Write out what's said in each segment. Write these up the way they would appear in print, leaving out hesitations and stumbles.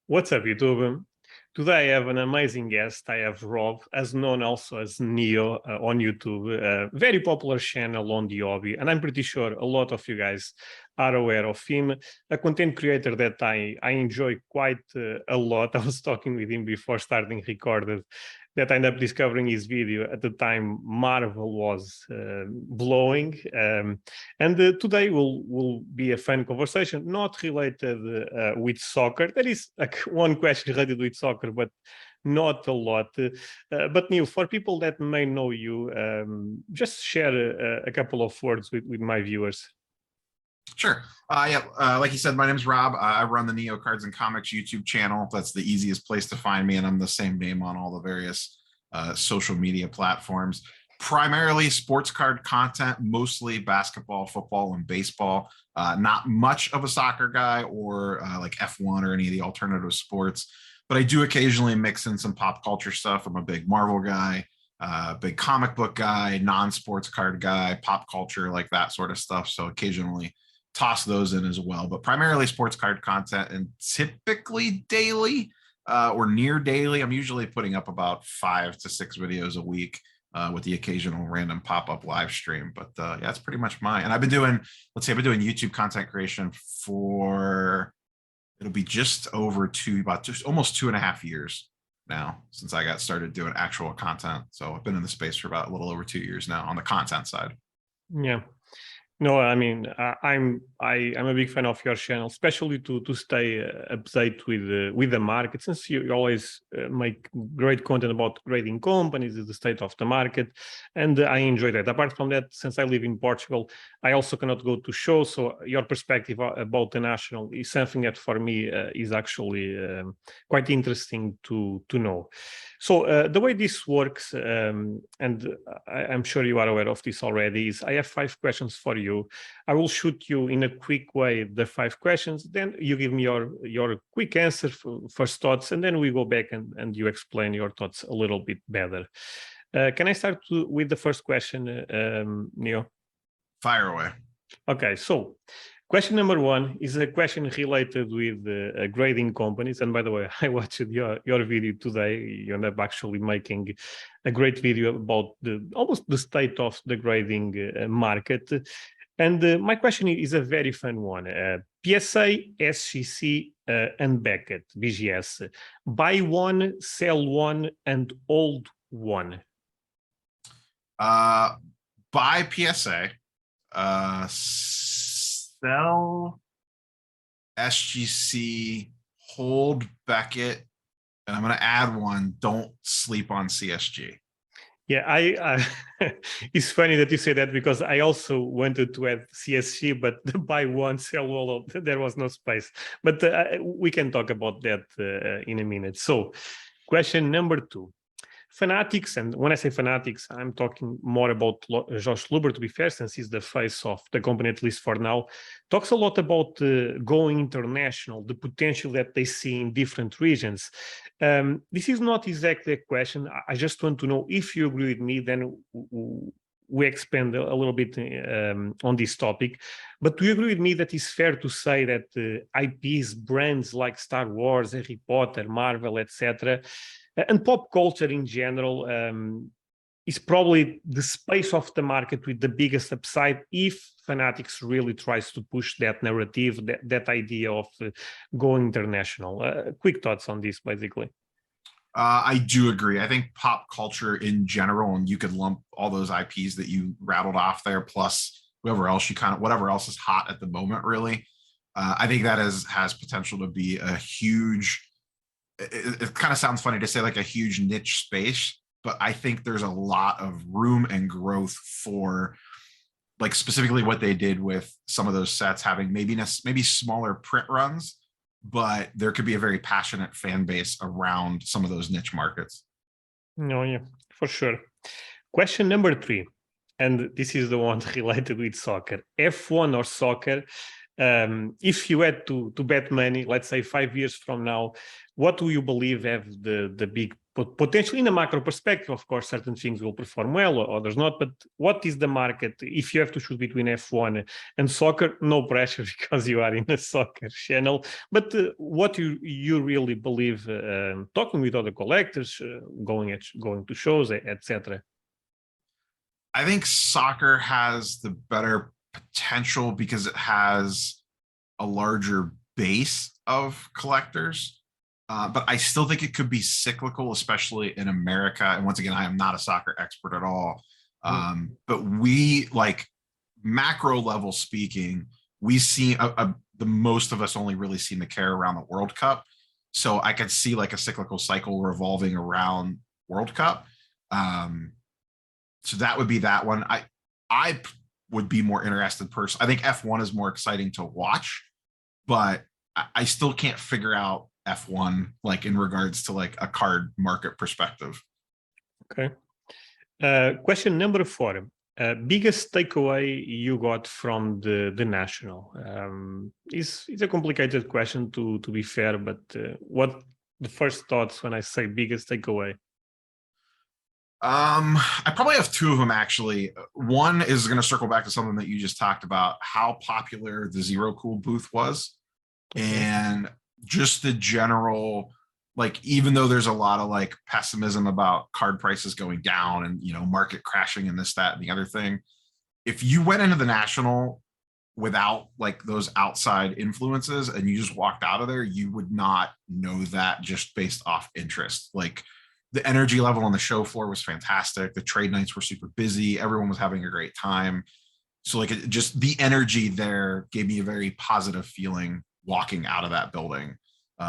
What's up, YouTube? Today I have an amazing guest. I have Rob, as known also as Neo on YouTube, a very popular channel on the hobby, and I'm pretty sure a lot of you guys are aware of him, a content creator that I enjoy quite a lot. I was talking with him before starting recorded, that I ended up discovering his video at the time Marvel was blowing. Today will be a fun conversation, not related with soccer. There is one question related with soccer, but not a lot. But Neil, for people that may know you, just share a couple of words with my viewers. Sure. Like you said, my name's Rob. I run the Neo Cards and Comics YouTube channel. That's the easiest place to find me, and I'm the same name on all the various social media platforms. Primarily sports card content, mostly basketball, football, and baseball. Not much of a soccer guy or like F1 or any of the alternative sports, but I do occasionally mix in some pop culture stuff. I'm a big Marvel guy, big comic book guy, non-sports card guy, pop culture, like that sort of stuff. So occasionally toss those in as well, but primarily sports card content, and typically daily or near daily. I'm usually putting up about 5 to 6 videos a week with the occasional random pop-up live stream. But yeah, that's pretty much mine. And I've been doing, I've been doing YouTube content creation for, it'll be just over almost 2.5 years now since I got started doing actual content. So I've been in the space for about a little over 2 years now on the content side. Yeah. No, I mean, I'm a big fan of your channel, especially to stay up to date with the market, since you always make great content about grading companies, the state of the market, and I enjoy that. Apart from that, since I live in Portugal, I also cannot go to shows, so your perspective about the national is something that for me is actually quite interesting to know. So the way this works, and I'm sure you are aware of this already, is I have 5 questions for you. I will shoot you in a quick way the 5 questions, then you give me your quick answer, first thoughts, and then we go back and you explain your thoughts a little bit better. Can I start with the first question, Neo? Fire away. Okay, so question number 1 is a question related with grading companies. And by the way, I watched your video today. You end up actually making a great video about almost the state of the grading market. And my question is a very fun one. PSA, SGC, and Beckett, BGS. Buy one, sell one, and hold one. Buy PSA. Sell SGC, hold Beckett, and I'm going to add one. Don't sleep on CSG. Yeah, it's funny that you say that, because I also wanted to add CSG, but buy one, sell all, there was no space. But we can talk about that in a minute. So question number 2. Fanatics, and when I say Fanatics, I'm talking more about Josh Luber, to be fair, since he's the face of the company, at least for now, talks a lot about going international, the potential that they see in different regions. This is not exactly a question. I just want to know if you agree with me, then we expand a little bit on this topic. But do you agree with me that it's fair to say that IPs, brands like Star Wars, Harry Potter, Marvel, etc., and pop culture in general is probably the space of the market with the biggest upside if Fanatics really tries to push that narrative, that idea of going international? Quick thoughts on this, basically. I do agree. I think pop culture in general, and you could lump all those IPs that you rattled off there, plus whoever else whatever else is hot at the moment, really. I think that has potential to be a huge, it kind of sounds funny to say like a huge niche space, but I think there's a lot of room and growth for, like, specifically what they did with some of those sets having maybe smaller print runs, but there could be a very passionate fan base around some of those niche markets. No, yeah, for sure. Question number 3, and this is the one related with soccer. F1 or soccer? If you had to bet money, let's say 5 years from now, what do you believe have the big potentially in a macro perspective, of course, certain things will perform well or others not. But what is the market if you have to choose between F1 and soccer? No pressure because you are in a soccer channel. But what you really believe, talking with other collectors, going to shows, etc. I think soccer has the better potential because it has a larger base of collectors. But I still think it could be cyclical, especially in America. And once again, I am not a soccer expert at all. But we, like, macro level speaking, we see the most of us only really seem to care around the World Cup. So I could see like a cyclical cycle revolving around World Cup. So that would be that one. I would be more interested personally. I think F1 is more exciting to watch, but I still can't figure out F1 like in regards to like a card market perspective. Okay. Question number 4. Biggest takeaway you got from the national? It's a complicated question to be fair, but what the first thoughts when I say biggest takeaway? I probably have 2 of them actually. One is going to circle back to something that you just talked about, how popular the Zero Cool booth was. And just the general, like, even though there's a lot of like pessimism about card prices going down and, you know, market crashing and this, that, and the other thing, if you went into the national without like those outside influences and you just walked out of there, you would not know that just based off interest. Like, the energy level on the show floor was fantastic. The trade nights were super busy. Everyone was having a great time. So like, just the energy there gave me a very positive feeling walking out of that building,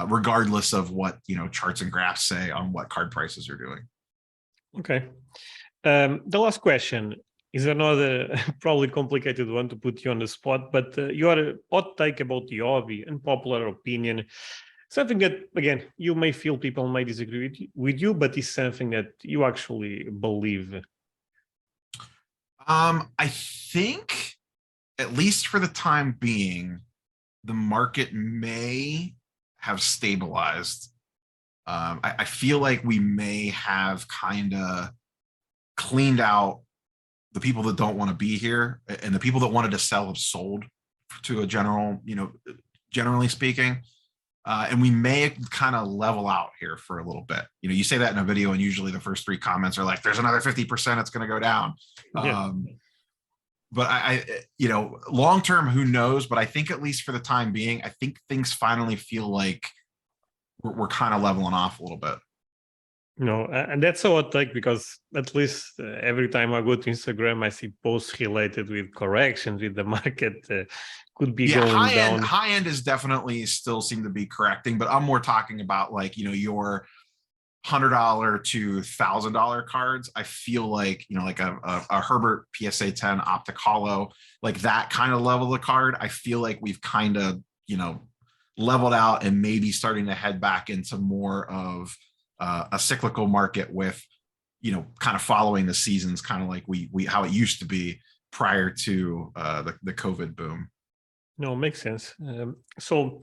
regardless of what, you know, charts and graphs say on what card prices are doing. Okay. The last question is another probably complicated one to put you on the spot, but your hot take about the hobby and popular opinion, something that, again, you may feel people may disagree with you, but is something that you actually believe. I think, at least for the time being, the market may have stabilized. I feel like we may have kind of cleaned out the people that don't want to be here, and the people that wanted to sell have sold to a general, you know, generally speaking. And we may kind of level out here for a little bit. You know, you say that in a video and usually the first 3 comments are like, there's another 50% it's going to go down. Yeah. But I, you know, long term, who knows? But I think at least for the time being, I think things finally feel like we're kind of leveling off a little bit. No, and that's a hot take because at least every time I go to Instagram, I see posts related with corrections with the market could be going down. High end is definitely still seem to be correcting, but I'm more talking about like, you know, your $100 to $1,000 cards. I feel like, you know, like a Herbert PSA 10 Optic Hollow, like that kind of level of card. I feel like we've kind of, you know, leveled out and maybe starting to head back into more of a cyclical market with, you know, kind of following the seasons, kind of like we how it used to be prior to the COVID boom. No, makes sense. So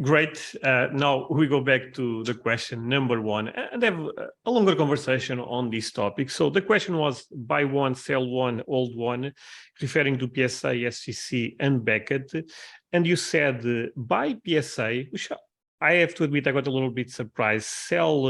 great. Now we go back to the question number 1 and have a longer conversation on this topic. So the question was buy one, sell one, hold one, referring to PSA, SGC, and Beckett. And you said buy PSA, which I have to admit I got a little bit surprised. Sell,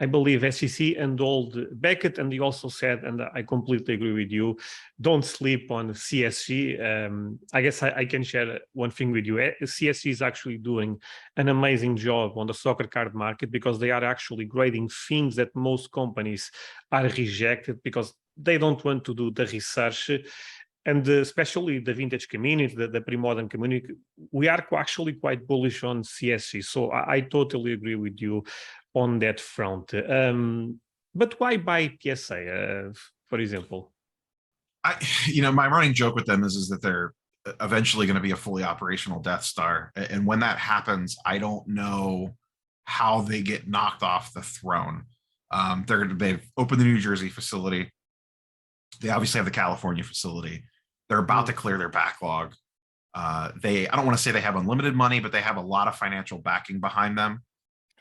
I believe, SGC and hold Beckett. And you also said, and I completely agree with you, don't sleep on CSG. I guess I can share one thing with you. CSG is actually doing an amazing job on the soccer card market because they are actually grading things that most companies are rejected because they don't want to do the research. And especially the vintage community, the pre-modern community, we are actually quite bullish on CSG. So I totally agree with you on that front. But why buy PSA, for example? You know, my running joke with them is that they're eventually going to be a fully operational Death Star. And when that happens, I don't know how they get knocked off the throne. They've opened the New Jersey facility. They obviously have the California facility. They're about to clear their backlog. I don't want to say they have unlimited money, but they have a lot of financial backing behind them.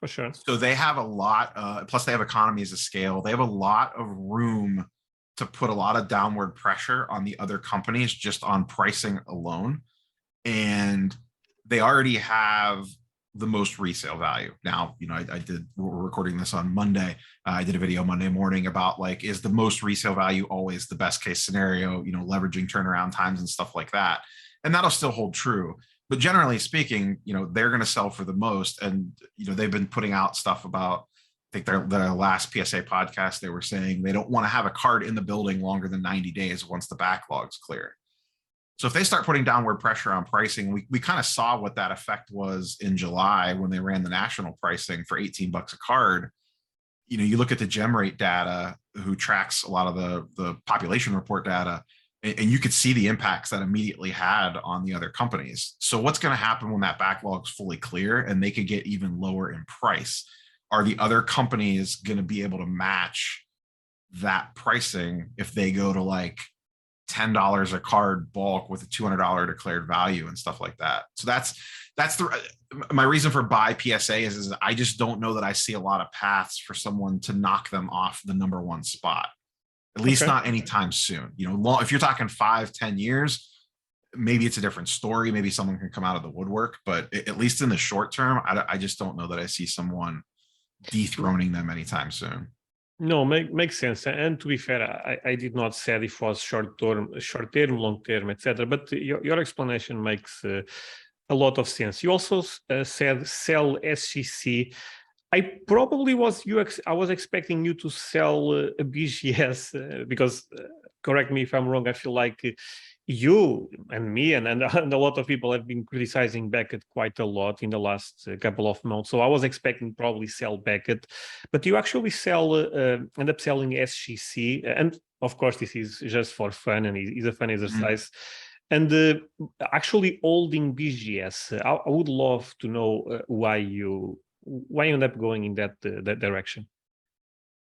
For sure. So they have a lot, plus they have economies of scale. They have a lot of room to put a lot of downward pressure on the other companies just on pricing alone. And they already have the most resale value. Now, we're recording this on Monday. I did a video Monday morning about like, is the most resale value always the best case scenario, leveraging turnaround times and stuff like that. And that'll still hold true. But generally speaking, they're going to sell for the most. And, they've been putting out stuff about, I think their last PSA podcast, they were saying they don't want to have a card in the building longer than 90 days once the backlog's clear. So if they start putting downward pressure on pricing, we kind of saw what that effect was in July when they ran the national pricing for $18 a card. You look at the gem rate data, who tracks a lot of the population report data, and you could see the impacts that immediately had on the other companies. So what's going to happen when that backlog's fully clear and they could get even lower in price? Are the other companies going to be able to match that pricing if they go to like $10 a card bulk with a $200 declared value and stuff like that? So that's my reason for buy PSA is I just don't know that I see a lot of paths for someone to knock them off the number one spot. At least not anytime soon. If you're talking 5-10 years, maybe it's a different story. Maybe someone can come out of the woodwork, but at least in the short term, I just don't know that I see someone dethroning them anytime soon. No, makes sense. And to be fair, I did not say if it was short term, long term, etc. But your explanation makes a lot of sense. You also said sell SGC. I was expecting you to sell a BGS because, correct me if I'm wrong, I feel like you and me and a lot of people have been criticizing Beckett quite a lot in the last couple of months. So I was expecting probably sell Beckett, but you actually end up selling SGC. And of course, this is just for fun and it's a fun exercise. And actually holding BGS, I would love to know why you end up going in that direction.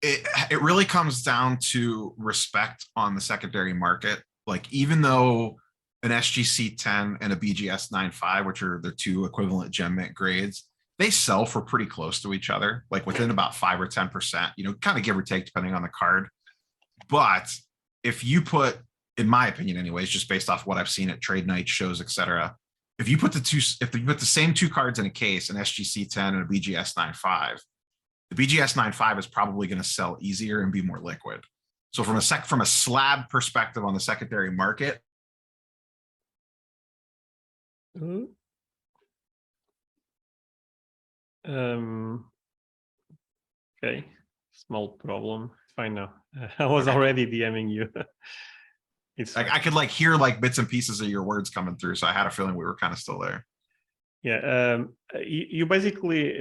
It really comes down to respect on the secondary market. Like, even though an SGC 10 and a BGS 9.5, which are the two equivalent gem mint grades, they sell for pretty close to each other, like within about 5 or 10%, kind of give or take depending on the card. But if you put, in my opinion anyways, just based off what I've seen at trade night shows, etc., if you put the same two cards in a case, an SGC 10 and a BGS 9.5, the BGS 9.5 is probably going to sell easier and be more liquid. So from a slab perspective on the secondary market. Okay, small problem. Fine now. I was already DMing you. It's like I could like hear like bits and pieces of your words coming through, so I had a feeling we were kind of still there. Yeah, you basically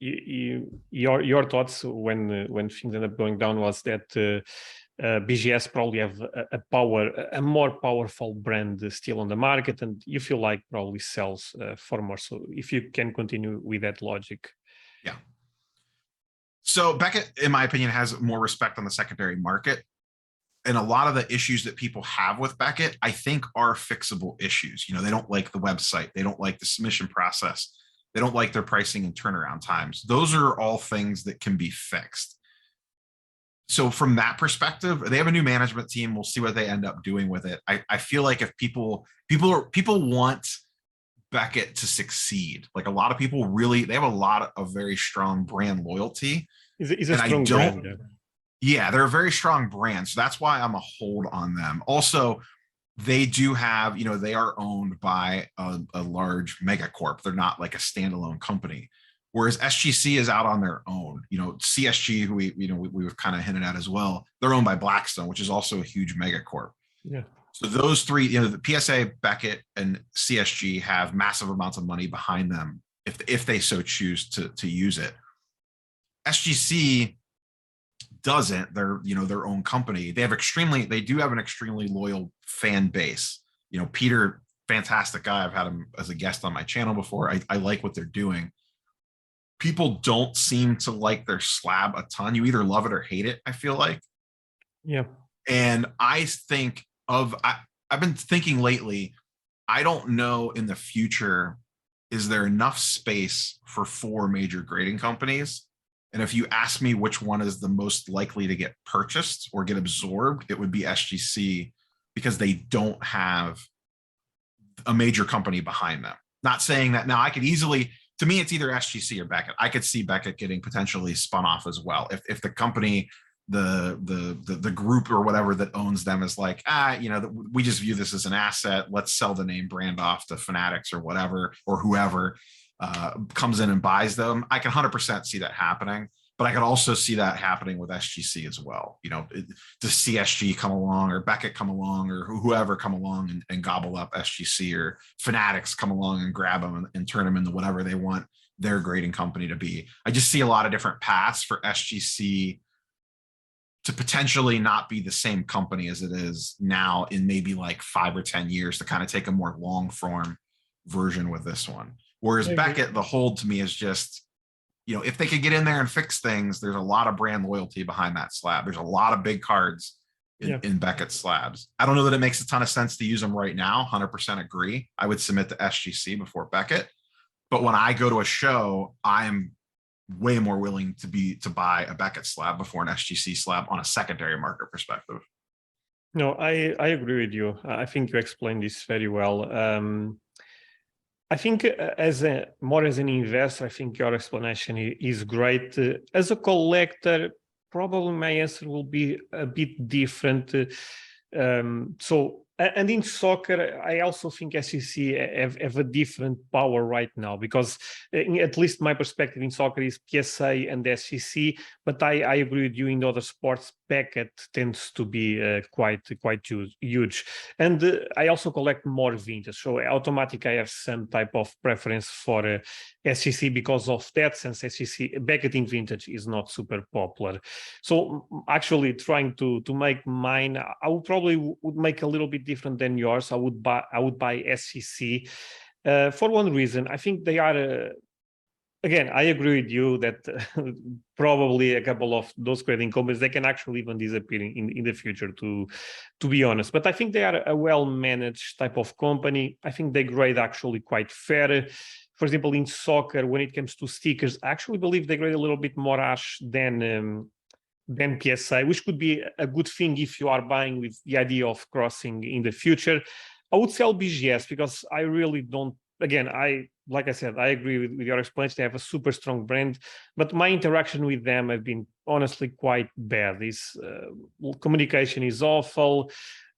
your thoughts when things end up going down was that BGS probably have a more powerful brand still on the market, and you feel like probably sells for more. So if you can continue with that logic. Yeah. So Beckett, in my opinion, has more respect on the secondary market. And a lot of the issues that people have with Beckett, I think, are fixable issues. They don't like the website. They don't like the submission process. They don't like their pricing and turnaround times. Those are all things that can be fixed. So from that perspective, they have a new management team. We'll see what they end up doing with it. I feel like if people want Beckett to succeed, like a lot of people they have a lot of very strong brand loyalty. Is a strong brand. Yeah, they're a very strong brand. So that's why I'm a hold on them. Also, they do have, they are owned by a large megacorp. They're not like a standalone company. Whereas SGC is out on their own. CSG, who we've kind of hinted at as well, they're owned by Blackstone, which is also a huge megacorp. Yeah. So those three, the PSA, Beckett, and CSG have massive amounts of money behind them if they so choose to use it. SGC doesn't. They're their own company. They do have an extremely loyal fan base. Peter, fantastic guy. I've had him as a guest on my channel before. I like what they're doing. People don't seem to like their slab a ton. You either love it or hate it, I feel like. Yeah. And I think I've been thinking lately, I don't know in the future is there enough space for 4 major grading companies? And if you ask me which one is the most likely to get purchased or get absorbed, it would be SGC, because they don't have a major company behind them. Not saying that now I could easily, to me, it's either SGC or Beckett. I could see Beckett getting potentially spun off as well. If the company, the group or whatever that owns them is like, we just view this as an asset. Let's sell the name brand off to Fanatics or whatever, or whoever comes in and buys them. I can 100% see that happening. But I could also see that happening with SGC as well. Does CSG come along, or Beckett come along, or whoever come along and gobble up SGC, or Fanatics come along and grab them and turn them into whatever they want their grading company to be. I just see a lot of different paths for SGC to potentially not be the same company as it is now in maybe like 5 or 10 years, to kind of take a more long form version with this one. Whereas Beckett, the hold to me is just, if they could get in there and fix things, there's a lot of brand loyalty behind that slab. There's a lot of big cards in Beckett's slabs. I don't know that it makes a ton of sense to use them right now. 100% agree. I would submit to SGC before Beckett. But when I go to a show, I'm way more willing to buy a Beckett slab before an SGC slab on a secondary market perspective. No, I agree with you. I think you explained this very well. I think more as an investor, I think your explanation is great. As a collector, probably my answer will be a bit different. And in soccer, I also think SEC have a different power right now, because at least my perspective in soccer is PSA and SEC, but I agree with you, in other sports, Beckett tends to be quite huge. And I also collect more vintage, so automatically I have some type of preference for SEC because of that, since SEC Beckett in vintage is not super popular. So actually trying to make mine, I would probably would make a little bit different than yours. I would buy SEC for one reason. I think they are again, I agree with you that probably a couple of those grading companies, they can actually even disappear in the future, to be honest. But I think they are a well-managed type of company. I think they grade actually quite fair. For example, in soccer, when it comes to stickers, I actually believe they grade a little bit more harsh than PSI, which could be a good thing if you are buying with the idea of crossing in the future. I would sell BGS because I really don't, again, like I said, I agree with your explanation. They have a super strong brand, but my interaction with them have been honestly quite bad. This communication is awful.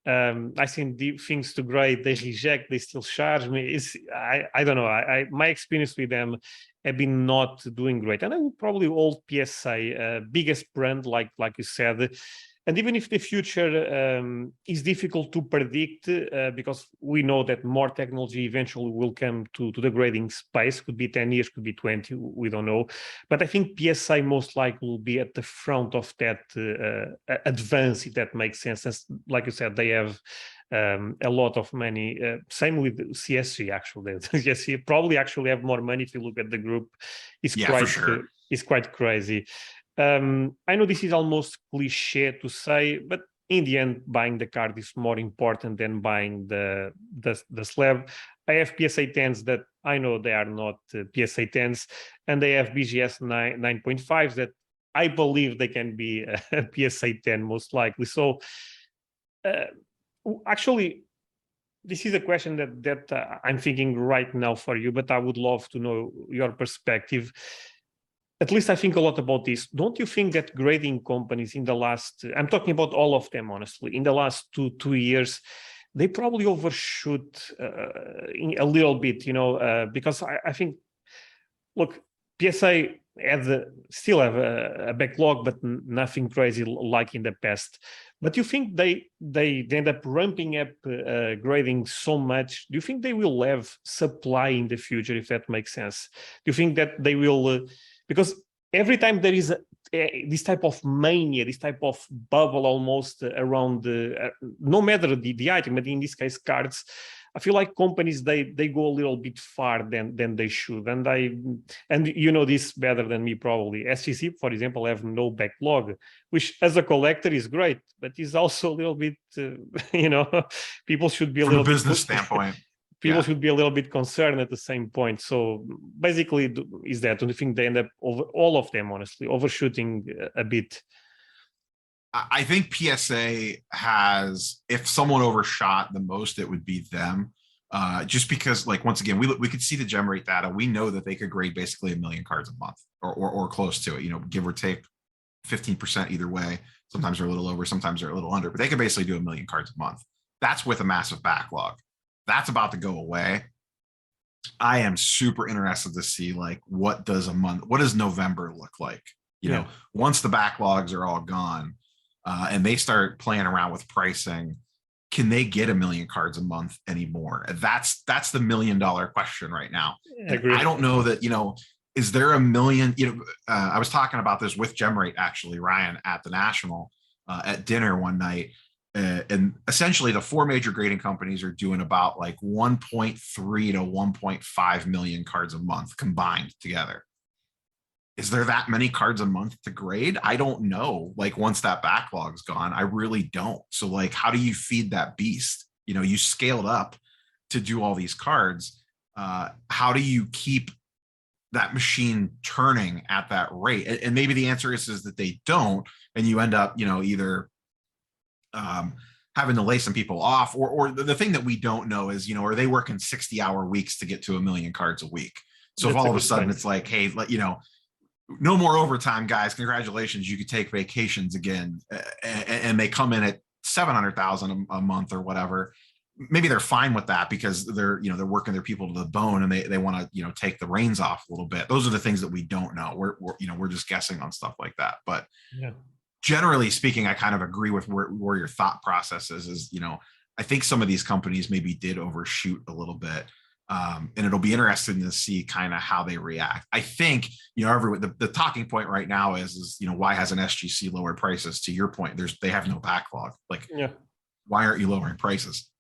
I send things to grade, they reject, they still charge me. I don't know. My experience with them have been not doing great. And I would probably hold PSA, biggest brand, like you said. And even if the future is difficult to predict, because we know that more technology eventually will come to the grading space, could be 10 years, could be 20, we don't know. But I think PSI most likely will be at the front of that advance, if that makes sense. As, like you said, they have a lot of money. Same with CSG, actually. CSG probably actually have more money if you look at the group. It's quite crazy. I know this is almost cliche to say, but in the end, buying the card is more important than buying the slab. I have PSA 10s that I know they are not PSA 10s, and they have BGS 9.5s that I believe they can be a PSA 10 most likely. So actually, this is a question that I'm thinking right now for you, but I would love to know your perspective. At least I think a lot about this. Don't you think that grading companies in the last, I'm talking about all of them, honestly, in the last two years, they probably overshoot a little bit, because I think, look, PSA still have a backlog, but nothing crazy like in the past. But you think they end up ramping up grading so much? Do you think they will have supply in the future, if that makes sense? Do you think that they will... because every time there is this type of mania, this type of bubble almost around no matter the item, but in this case cards, I feel like companies they go a little bit far than they should, and you know this better than me probably. SGC, for example, have no backlog, which as a collector is great, but is also a little bit people should be a little from a business standpoint. people should be a little bit concerned at the same point. So basically, is that, do you think they end up all of them, honestly, overshooting a bit? I think PSA has, if someone overshot the most, it would be them. Just because, like, once again, we could see the gem rate data. We know that they could grade basically 1 million cards a month or close to it, give or take 15% either way. Sometimes they're a little over, sometimes they're a little under, but they could basically do 1 million cards a month. That's with a massive backlog. That's about to go away. I am super interested to see, like, what does November look like? Once the backlogs are all gone, and they start playing around with pricing, can they get 1 million cards a month anymore? That's the $1 million question right now. I don't know that, is there 1 million? I was talking about this with GemRate, actually, Ryan, at the National at dinner one night. And essentially the 4 major grading companies are doing about like 1.3 to 1.5 million cards a month combined together. Is there that many cards a month to grade? I don't know. Like, once that backlog's gone, I really don't. So, like, how do you feed that beast? You scaled up to do all these cards. How do you keep that machine turning at that rate? And maybe the answer is that they don't, and you end up, either having to lay some people off, or the thing that we don't know is, are they working 60-hour weeks to get to 1 million cards a week? So if all of a sudden it's like, hey, no more overtime, guys, congratulations, you could take vacations again, and they come in at 700,000 a month or whatever, maybe they're fine with that because they're working their people to the bone, and they want to take the reins off a little bit. Those are the things that we don't know. We're just guessing on stuff like that. But generally speaking, I kind of agree with where your thought process is I think some of these companies maybe did overshoot a little bit. And it'll be interesting to see kind of how they react. I think, the talking point right now is why hasn't SGC lowered prices? To your point, they have no backlog. Like, why aren't you lowering prices?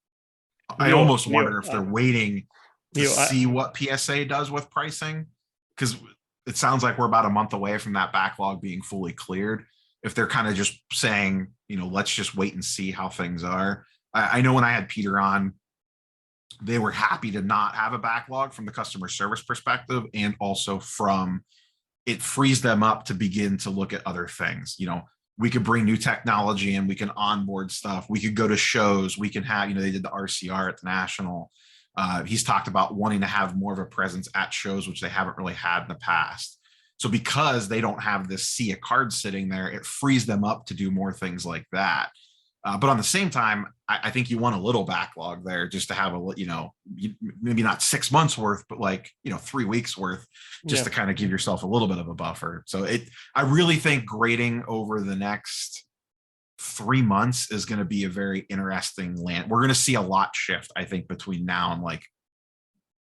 I almost wonder if they're waiting to see what PSA does with pricing, because it sounds like we're about a month away from that backlog being fully cleared. If they're kind of just saying, let's just wait and see how things are. I know when I had Peter on, they were happy to not have a backlog from the customer service perspective, and also from it frees them up to begin to look at other things. We could bring new technology in, we can onboard stuff, we could go to shows, we can have, they did the RCR at the National. He's talked about wanting to have more of a presence at shows, which they haven't really had in the past. So because they don't have this sea of cards sitting there, it frees them up to do more things like that. But on the same time, I think you want a little backlog there just to have maybe not 6 months worth, but 3 weeks worth, just to kind of give yourself a little bit of a buffer. So I really think grading over the next 3 months is going to be a very interesting land. We're going to see a lot shift, I think, between now and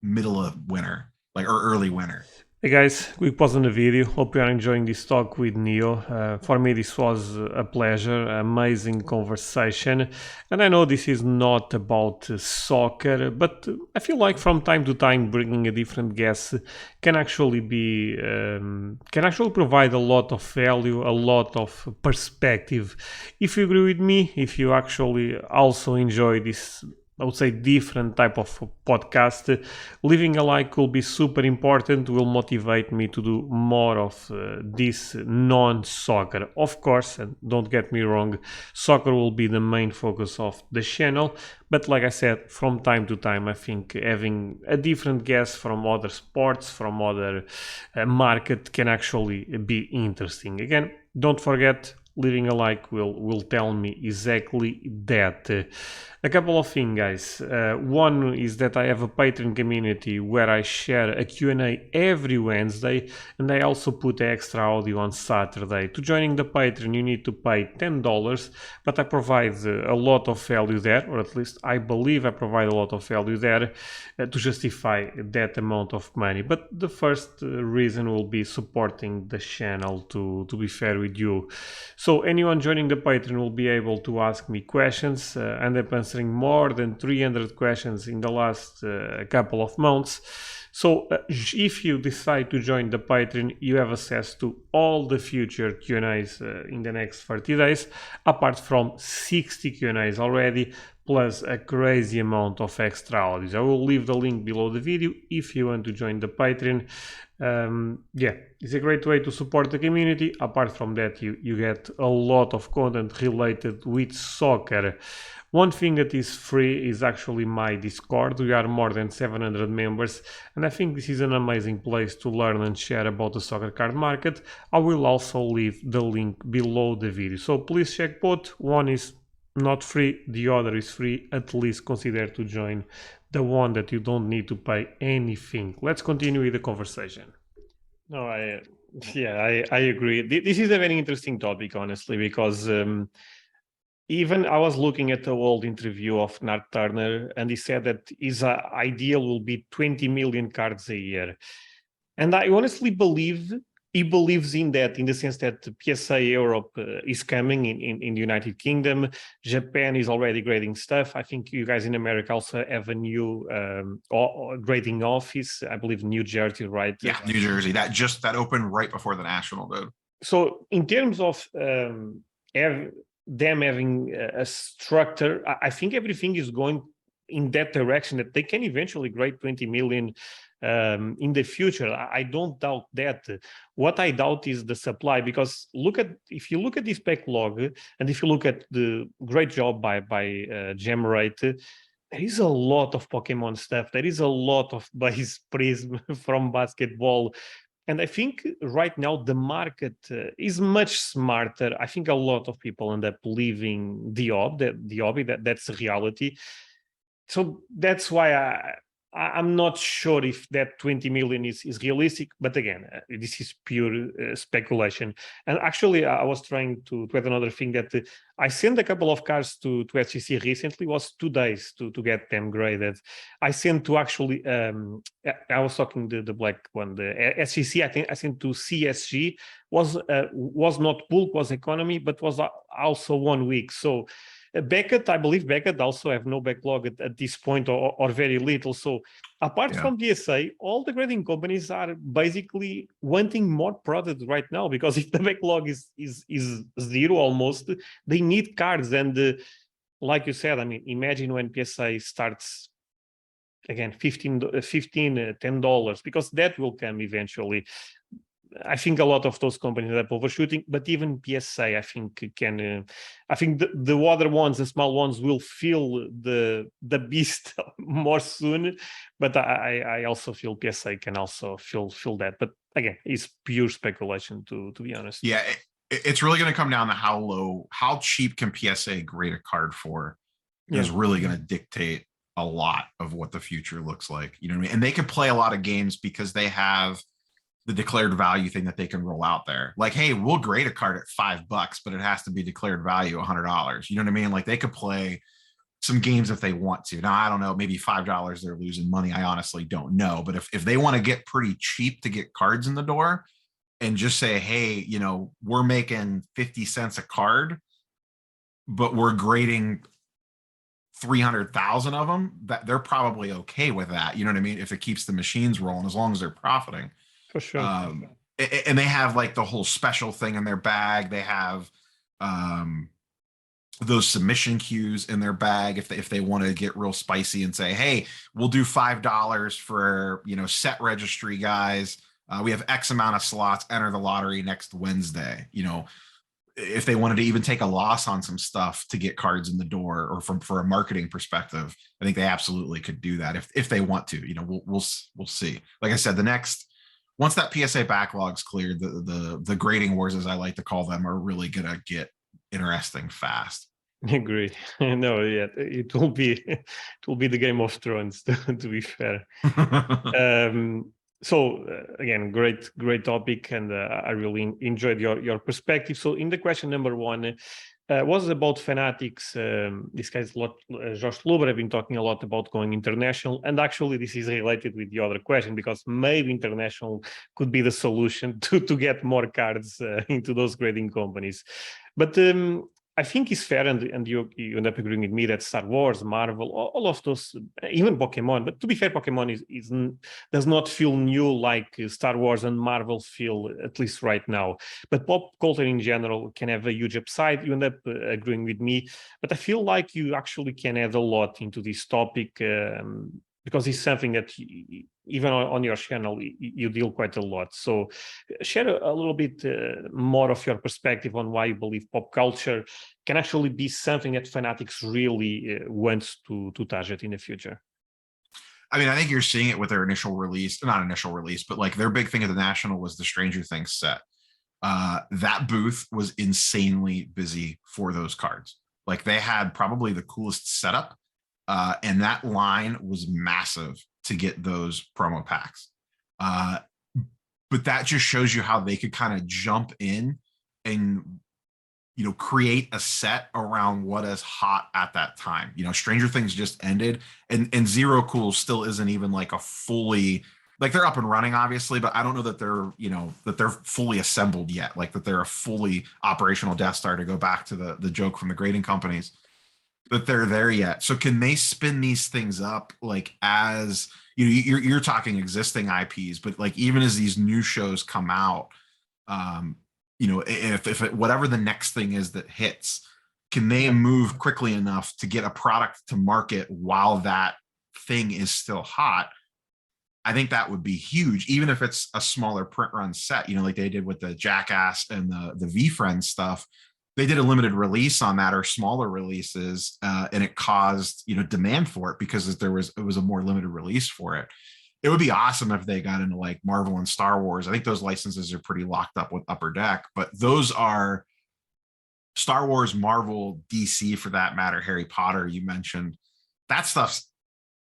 middle of winter, or early winter. Hey guys, quick pause on the video. Hope you are enjoying this talk with Neo. For me, this was a pleasure, amazing conversation. And I know this is not about soccer, but I feel like from time to time, bringing a different guest can actually provide a lot of value, a lot of perspective. If you agree with me, if you actually also enjoy this, I would say, different type of podcast, leaving a like will be super important, will motivate me to do more of this non-soccer. Of course, and don't get me wrong, soccer will be the main focus of the channel, but like I said, from time to time, I think having a different guest from other sports, from other market can actually be interesting. Again, don't forget, leaving a like will tell me exactly that. A couple of things, guys. One is that I have a Patreon community where I share a Q&A every Wednesday, and I also put extra audio on Saturday. To joining the Patreon, you need to pay $10, but I provide a lot of value there, or at least I believe I provide a lot of value there to justify that amount of money. But the first reason will be supporting the channel, to be fair with you. So anyone joining the Patreon will be able to ask me questions, and I'm answering more than 300 questions in the last couple of months. So if you decide to join the Patreon, you have access to all the future Q&As in the next 30 days, apart from 60 Q&As already, plus a crazy amount of extra audios. I will leave the link below the video if you want to join the Patreon. Yeah, it's a great way to support the community. Apart from that, you get a lot of content related with soccer. One thing that is free is actually my Discord. We are more than 700 members, and I think this is an amazing place to learn and share about the soccer card market. I will also leave the link below the video, so please check both. One is not free, the other is free. At least consider to join the one that you don't need to pay anything. Let's continue with the conversation. No, I agree. This is a very interesting topic, honestly, because even I was looking at the old interview of Nat Turner, and he said that his ideal will be 20 million cards a year. And I honestly believe he believes in that, in the sense that PSA Europe is coming in the United Kingdom. Japan is already grading stuff. I think you guys in America also have a new grading office, I believe New Jersey, right? Yeah, New Jersey. That opened right before the National did. So in terms of them having a structure, I think everything is going in that direction, that they can eventually grade 20 million in the future. I don't doubt that. What I doubt is the supply, because if you look at this backlog, and if you look at the great job by Gemrate, there is a lot of Pokemon stuff. There is a lot of base Prism from basketball. And I think right now the market is much smarter. I think a lot of people end up leaving the hobby, that's a reality. So that's why I'm not sure if that 20 million is realistic, but again, this is pure speculation. And actually, I was trying to add another thing, that I sent a couple of cards to SGC recently. It was 2 days to get them graded. I sent to actually, I was talking the black one, the SGC, I think I sent to CSG, was not bulk, was economy, but was also 1 week. So Beckett, I believe Beckett also have no backlog at this point, or very little. So apart from DSA, all the grading companies are basically wanting more product right now, because if the backlog is zero almost, they need cards. And like you said, I mean, imagine when PSA starts again, $10, because that will come eventually. I think a lot of those companies end up overshooting, but even PSA, I think can. I think the other ones, the small ones, will feel the beast more soon. But I also feel PSA can also feel that. But again, it's pure speculation, to be honest. Yeah, it's really going to come down to how cheap can PSA grade a card for is really going to dictate a lot of what the future looks like. You know what I mean? And they can play a lot of games because they have the declared value thing that they can roll out there. Like, hey, we'll grade a card at $5, but it has to be declared value $100. You know what I mean? Like, they could play some games if they want to. Now, I don't know, maybe $5 they're losing money. I honestly don't know. But if they want to get pretty cheap to get cards in the door and just say, hey, you know, we're making 50 cents a card, but we're grading 300,000 of them, that they're probably okay with that. You know what I mean? If it keeps the machines rolling, as long as they're profiting. For sure. And they have like the whole special thing in their bag. They have those submission queues in their bag if they want to get real spicy and say, hey, we'll do $5 for, you know, set registry guys. We have X amount of slots, enter the lottery next Wednesday. You know, if they wanted to even take a loss on some stuff to get cards in the door, or for a marketing perspective, I think they absolutely could do that if they want to. You know, we'll see. Like I said, once that PSA backlog's cleared, the grading wars, as I like to call them, are really gonna get interesting fast. Agree. No, yeah, it will be the Game of Thrones, to be fair. So again, great topic, and I really enjoyed your perspective. So in the question number 1 was about Fanatics. This guy's Josh Luber have been talking a lot about going international, and actually this is related with the other question, because maybe international could be the solution to get more cards into those grading companies. But I think it's fair, and you end up agreeing with me that Star Wars, Marvel, all of those, even Pokemon. But to be fair, Pokemon does not feel new like Star Wars and Marvel feel, at least right now. But pop culture in general can have a huge upside. You end up agreeing with me, but I feel like you actually can add a lot into this topic. Because it's something that even on your channel, you deal quite a lot. So share a little bit more of your perspective on why you believe pop culture can actually be something that fanatics really want to target in the future. I mean, I think you're seeing it with their initial release, not initial release, but like their big thing at the National was the Stranger Things set. That booth was insanely busy for those cards. Like they had probably the coolest setup. And that line was massive to get those promo packs. But that just shows you how they could kind of jump in and, you know, create a set around what is hot at that time. You know, Stranger Things just ended, and Zero Cool still isn't even like a fully, like they're up and running, obviously, but I don't know that they're, you know, that they're fully assembled yet, like that they're a fully operational Death Star, to go back to the joke from the grading companies, that they're there yet. So can they spin these things up like as, you know, you're talking existing IPs, but like even as these new shows come out, you know, if whatever the next thing is that hits, can they move quickly enough to get a product to market while that thing is still hot? I think that would be huge, even if it's a smaller print run set, you know, like they did with the Jackass and the V-Friends stuff. They did a limited release on that, or smaller releases, and it caused, you know, demand for it because it was a more limited release for it. It would be awesome if they got into like Marvel and Star Wars. I think those licenses are pretty locked up with Upper Deck, but those are Star Wars, Marvel, DC for that matter, Harry Potter, you mentioned. That stuff's,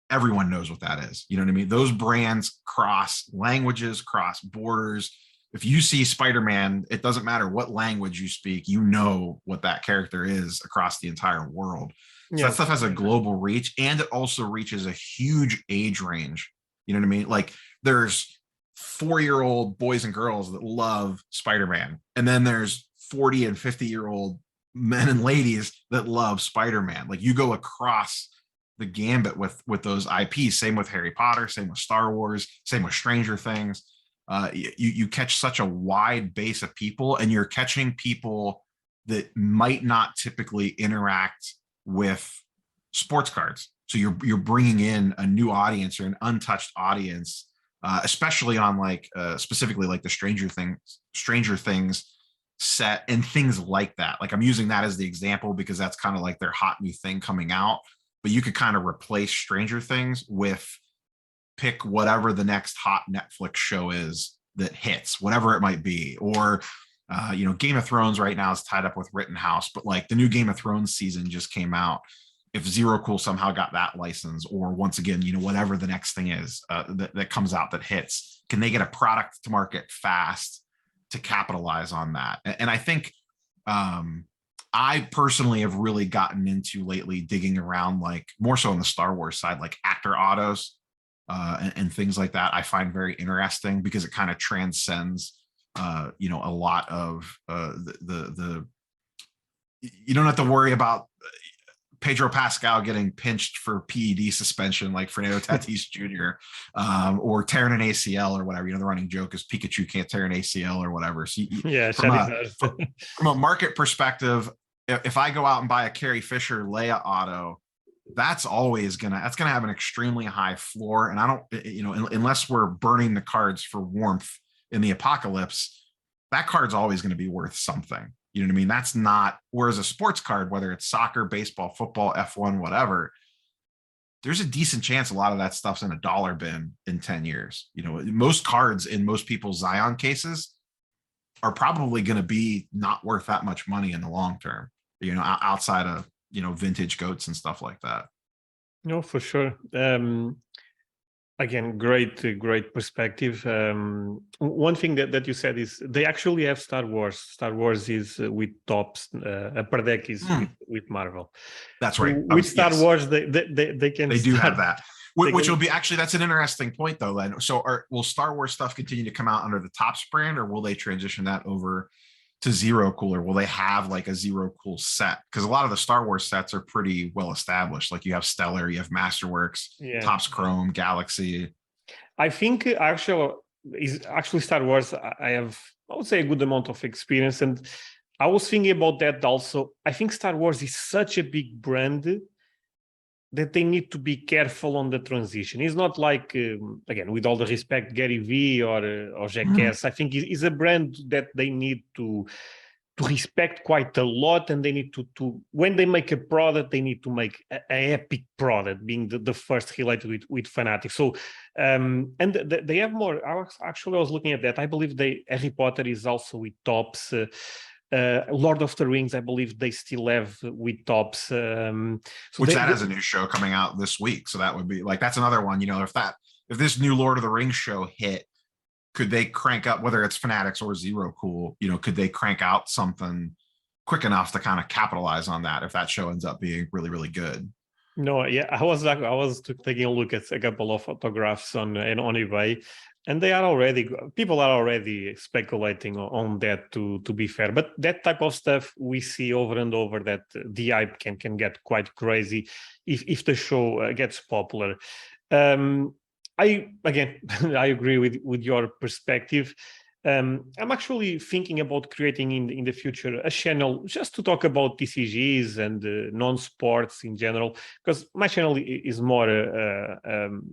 everyone knows what that is. You know what I mean? Those brands cross languages, cross borders. If you see Spider-Man, it doesn't matter what language you speak, you know what that character is across the entire world. So that stuff has a global reach, and it also reaches a huge age range. You know what I mean? Like there's 4-year-old boys and girls that love Spider-Man, and then there's 40 and 50-year-old men and ladies that love Spider-Man. Like you go across the gambit with those IPs. Same with Harry Potter, same with Star Wars, same with Stranger Things. You catch such a wide base of people, and you're catching people that might not typically interact with sports cards. So you're bringing in a new audience or an untouched audience, especially on like specifically like the Stranger Things set and things like that. Like I'm using that as the example because that's kind of like their hot new thing coming out. But you could kind of replace Stranger Things with, pick whatever the next hot Netflix show is that hits, whatever it might be. Or, you know, Game of Thrones right now is tied up with Rittenhouse, but like the new Game of Thrones season just came out. If Zero Cool somehow got that license, or once again, you know, whatever the next thing is that comes out that hits, can they get a product to market fast to capitalize on that? And I think I personally have really gotten into lately digging around, like more so on the Star Wars side, like actor autos. And things like that I find very interesting because it kind of transcends, you know, a lot of the you don't have to worry about Pedro Pascal getting pinched for PED suspension like Fernando Tatis Jr. Or tearing an ACL or whatever. You know, the running joke is Pikachu can't tear an ACL or whatever. So from a market perspective, if I go out and buy a Carrie Fisher Leia auto, that's gonna have an extremely high floor. And I don't, you know, unless we're burning the cards for warmth in the apocalypse, that card's always going to be worth something. You know what I mean? That's not, whereas a sports card, whether it's soccer, baseball, football, F1, whatever, there's a decent chance a lot of that stuff's in a dollar bin in 10 years. You know, most cards in most people's Zion cases are probably going to be not worth that much money in the long term, you know, outside of, you know, vintage goats and stuff like that. No, for sure. Again, great perspective. One thing that you said is they actually have Star Wars. Star Wars is with Tops. Upper Deck is with Marvel. That's right. With Star Wars, they can. They do have that. Which will be actually, that's an interesting point though. Then, so will Star Wars stuff continue to come out under the Topps brand, or will they transition that over to Zero Cooler, will they have like a Zero Cool set? Because a lot of the Star Wars sets are pretty well established. Like you have Stellar, you have Masterworks, Yeah. Topps Chrome, Galaxy. I think actually Star Wars. I would say a good amount of experience, and I was thinking about that also. I think Star Wars is such a big brand that they need to be careful on the transition. It's not like, again, with all the respect, Gary Vee or Jackass. I think it's a brand that they need to respect quite a lot, and they need to when they make a product, they need to make an epic product, being the first related with Fanatics. So and they have more. I was looking at that. I believe Harry Potter is also with Topps. Lord of the Rings, I believe they still have with Topps. Which that has a new show coming out this week. So that would be like, that's another one, if this new Lord of the Rings show hit, could they crank up, whether it's Fanatics or Zero Cool, could they crank out something quick enough to kind of capitalize on that if that show ends up being really, really good? No, yeah, I was taking a look at a couple of photographs on eBay, and people are already speculating on that. To be fair, but that type of stuff we see over and over, that the hype can get quite crazy if the show gets popular. I agree with your perspective. I'm actually thinking about creating in the future a channel just to talk about TCGs and non-sports in general, because my channel is more,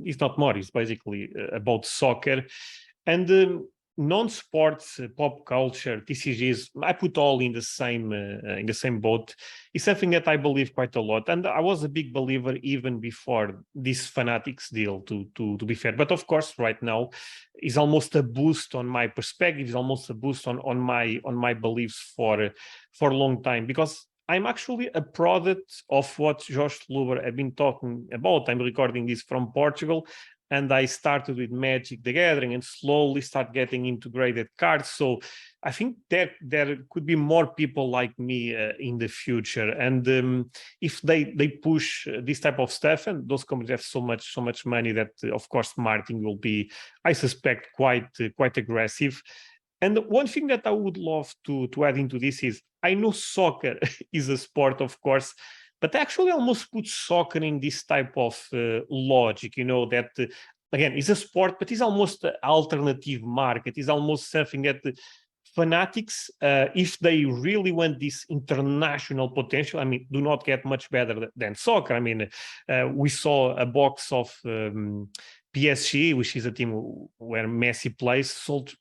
it's basically about soccer. And non-sports, pop culture, TCGs, I put all in the same boat. It's something that I believe quite a lot, and I was a big believer even before this Fanatics deal. To be fair, but of course, right now is almost a boost on my perspective. Is almost a boost on my beliefs for a long time, because I'm actually a product of what Josh Luber have been talking about. I'm recording this from Portugal, and I started with Magic the Gathering and slowly start getting into graded cards. So I think that there could be more people like me in the future. And if they push this type of stuff, and those companies have so much money that, of course, marketing will be, I suspect, quite aggressive. And one thing that I would love to add into this is, I know soccer is a sport, of course, but actually almost put soccer in this type of logic, that again, is a sport, but it's almost an alternative market. It's almost something that Fanatics, if they really want this international potential, I mean, do not get much better than soccer. I mean, we saw a box of PSG, which is a team where Messi plays, sold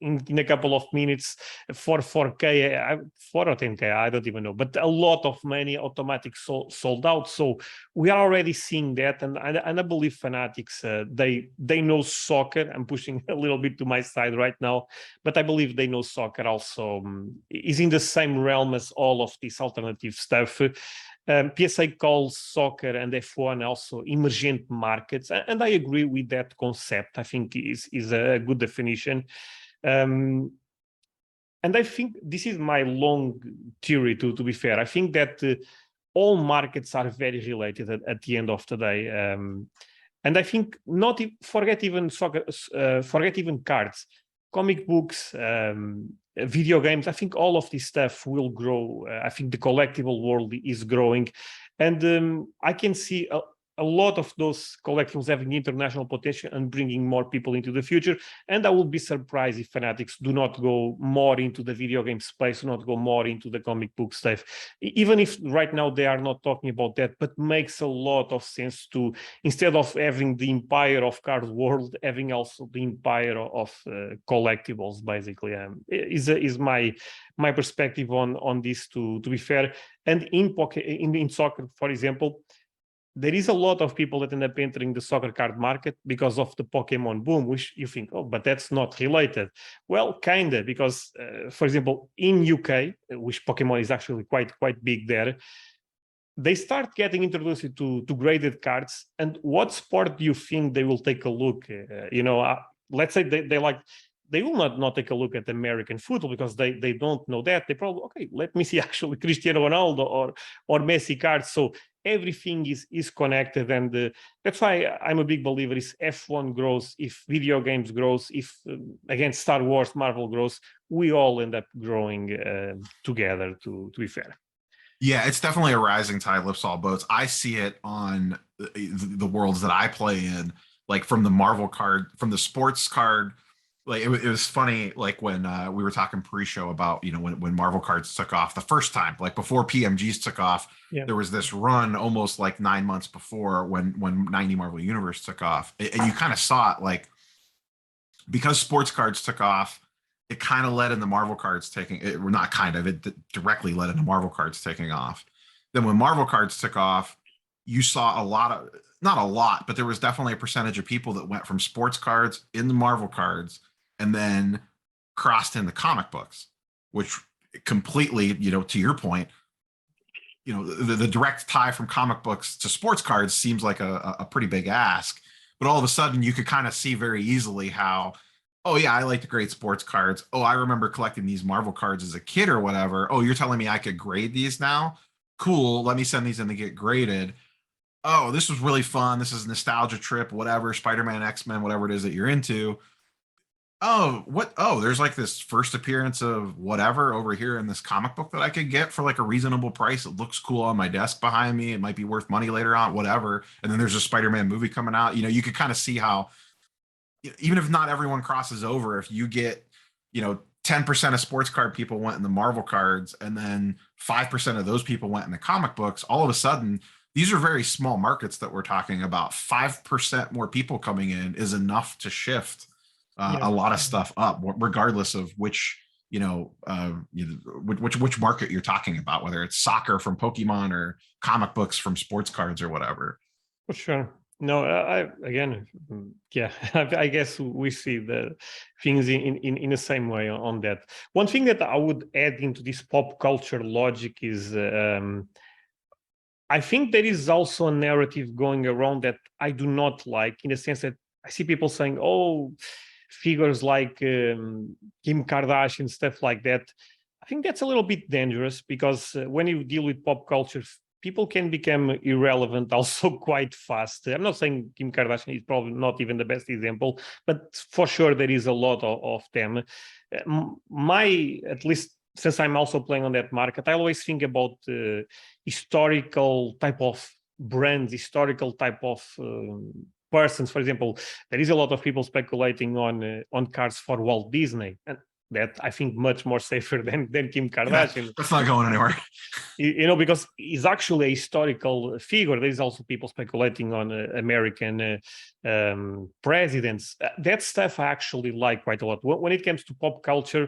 in a couple of minutes for 4K, 4 or 10K, I don't even know, but a lot of money automatic sold out. So we are already seeing that, and I believe Fanatics, they know soccer. I'm pushing a little bit to my side right now, but I believe they know soccer also is in the same realm as all of this alternative stuff. PSA calls soccer and F1 also emergent markets, and I agree with that concept. I think is a good definition. And I think this is my long theory, to be fair. I think that all markets are very related at the end of the day. And I think forget even soccer, forget even cards, comic books, video games. I think all of this stuff will grow. I think the collectible world is growing. And I can see a lot of those collectibles having international potential and bringing more people into the future. And I will be surprised if Fanatics do not go more into the video game space, do not go more into the comic book stuff, even if right now they are not talking about that, but makes a lot of sense to, instead of having the empire of card world, having also the empire of collectibles, basically. Is my perspective on this, to be fair. And in soccer, for example, there is a lot of people that end up entering the soccer card market because of the Pokemon boom, which you think, oh, but that's not related. Well, kinda, because, for example, in UK, which Pokemon is actually quite big there, they start getting introduced to graded cards. And what sport do you think they will take a look? Let's say they will not take a look at American football because they don't know that. They probably, okay, let me see actually Cristiano Ronaldo or Messi cards. So everything is connected, and that's why I'm a big believer. Is F1 grows, if video games grows, if again Star Wars, Marvel grows, we all end up growing together. To be fair. Yeah, it's definitely a rising tide lifts all boats. I see it on the worlds that I play in, like from the Marvel card, from the sports card. Like it was funny, like when we were talking pre-show about, when Marvel cards took off the first time, like before PMGs took off, Yeah. there was this run almost like 9 months before when 90 Marvel Universe took off, and you kind of saw it like because sports cards took off, it kind of led into Marvel cards taking it. Well, not kind of, it directly led into Marvel cards taking off. Then when Marvel cards took off, you saw a lot of, not a lot, but there was definitely a percentage of people that went from sports cards into Marvel cards and then crossed into comic books, which completely, to your point, the direct tie from comic books to sports cards seems like a pretty big ask. But all of a sudden, you could kind of see very easily how, oh yeah, I like the great sports cards. Oh, I remember collecting these Marvel cards as a kid or whatever. Oh, you're telling me I could grade these now? Cool. Let me send these in to get graded. Oh, this was really fun. This is a nostalgia trip, whatever, Spider-Man, X-Men, whatever it is that you're into. Oh, what? Oh, there's like this first appearance of whatever over here in this comic book that I could get for like a reasonable price. It looks cool on my desk behind me. It might be worth money later on, whatever. And then there's a Spider-Man movie coming out. You could kind of see how, even if not everyone crosses over, if you get, 10% of sports card people went in the Marvel cards and then 5% of those people went in the comic books, all of a sudden, these are very small markets that we're talking about. 5% more people coming in is enough to shift a lot of stuff up, regardless of which which market you're talking about, whether it's soccer from Pokemon or comic books from sports cards or whatever. For sure. No, I guess we see the things in the same way on that. One thing that I would add into this pop culture logic is I think there is also a narrative going around that I do not like, in the sense that I see people saying, oh, figures like Kim Kardashian, stuff like that. I think that's a little bit dangerous, because when you deal with pop culture, people can become irrelevant also quite fast. I'm not saying Kim Kardashian is probably not even the best example, but for sure there is a lot of them. At least since I'm also playing on that market, I always think about historical type of brands, historical type of persons. For example, there is a lot of people speculating on cars for Walt Disney, and that I think much more safer than Kim Kardashian. That's not going anywhere. Because he's actually a historical figure. There's also people speculating on American presidents. That stuff I actually like quite a lot. When it comes to pop culture,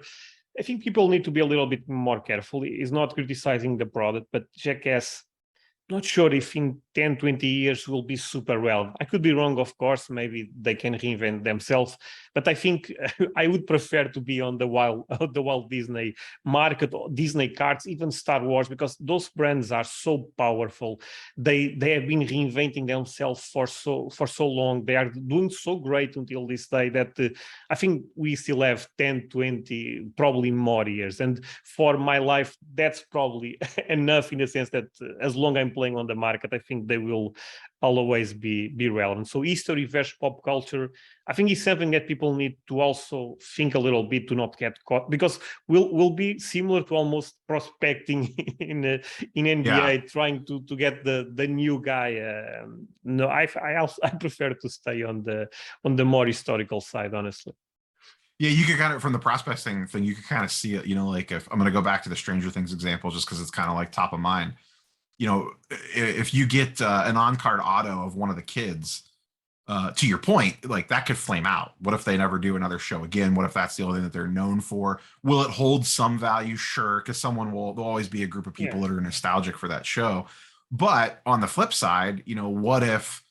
I think people need to be a little bit more careful. It's not criticizing the product, but Jackass, not sure if in 10, 20 years will be super relevant. I could be wrong, of course. Maybe they can reinvent themselves. But I think I would prefer to be on the Walt Disney market, or Disney cards, even Star Wars, because those brands are so powerful. They have been reinventing themselves for so long. They are doing so great until this day that I think we still have 10, 20, probably more years. And for my life, that's probably enough, in the sense that as long as I'm playing on the market, I think they will always be relevant. So history versus pop culture, I think, is something that people need to also think a little bit to not get caught, because we'll be similar to almost prospecting in NBA, trying to get the new guy. No, I prefer to stay on the more historical side, honestly. Yeah, you could kind of, from the prospecting thing, you could kind of see it, like if I'm going to go back to the Stranger Things example, just because it's kind of like top of mind. If you get an on-card auto of one of the kids, to your point, like that could flame out. What if they never do another show again? What if that's the only thing that they're known for? Will it hold some value? Sure, because there'll always be a group of people that are nostalgic for that show. But on the flip side, what if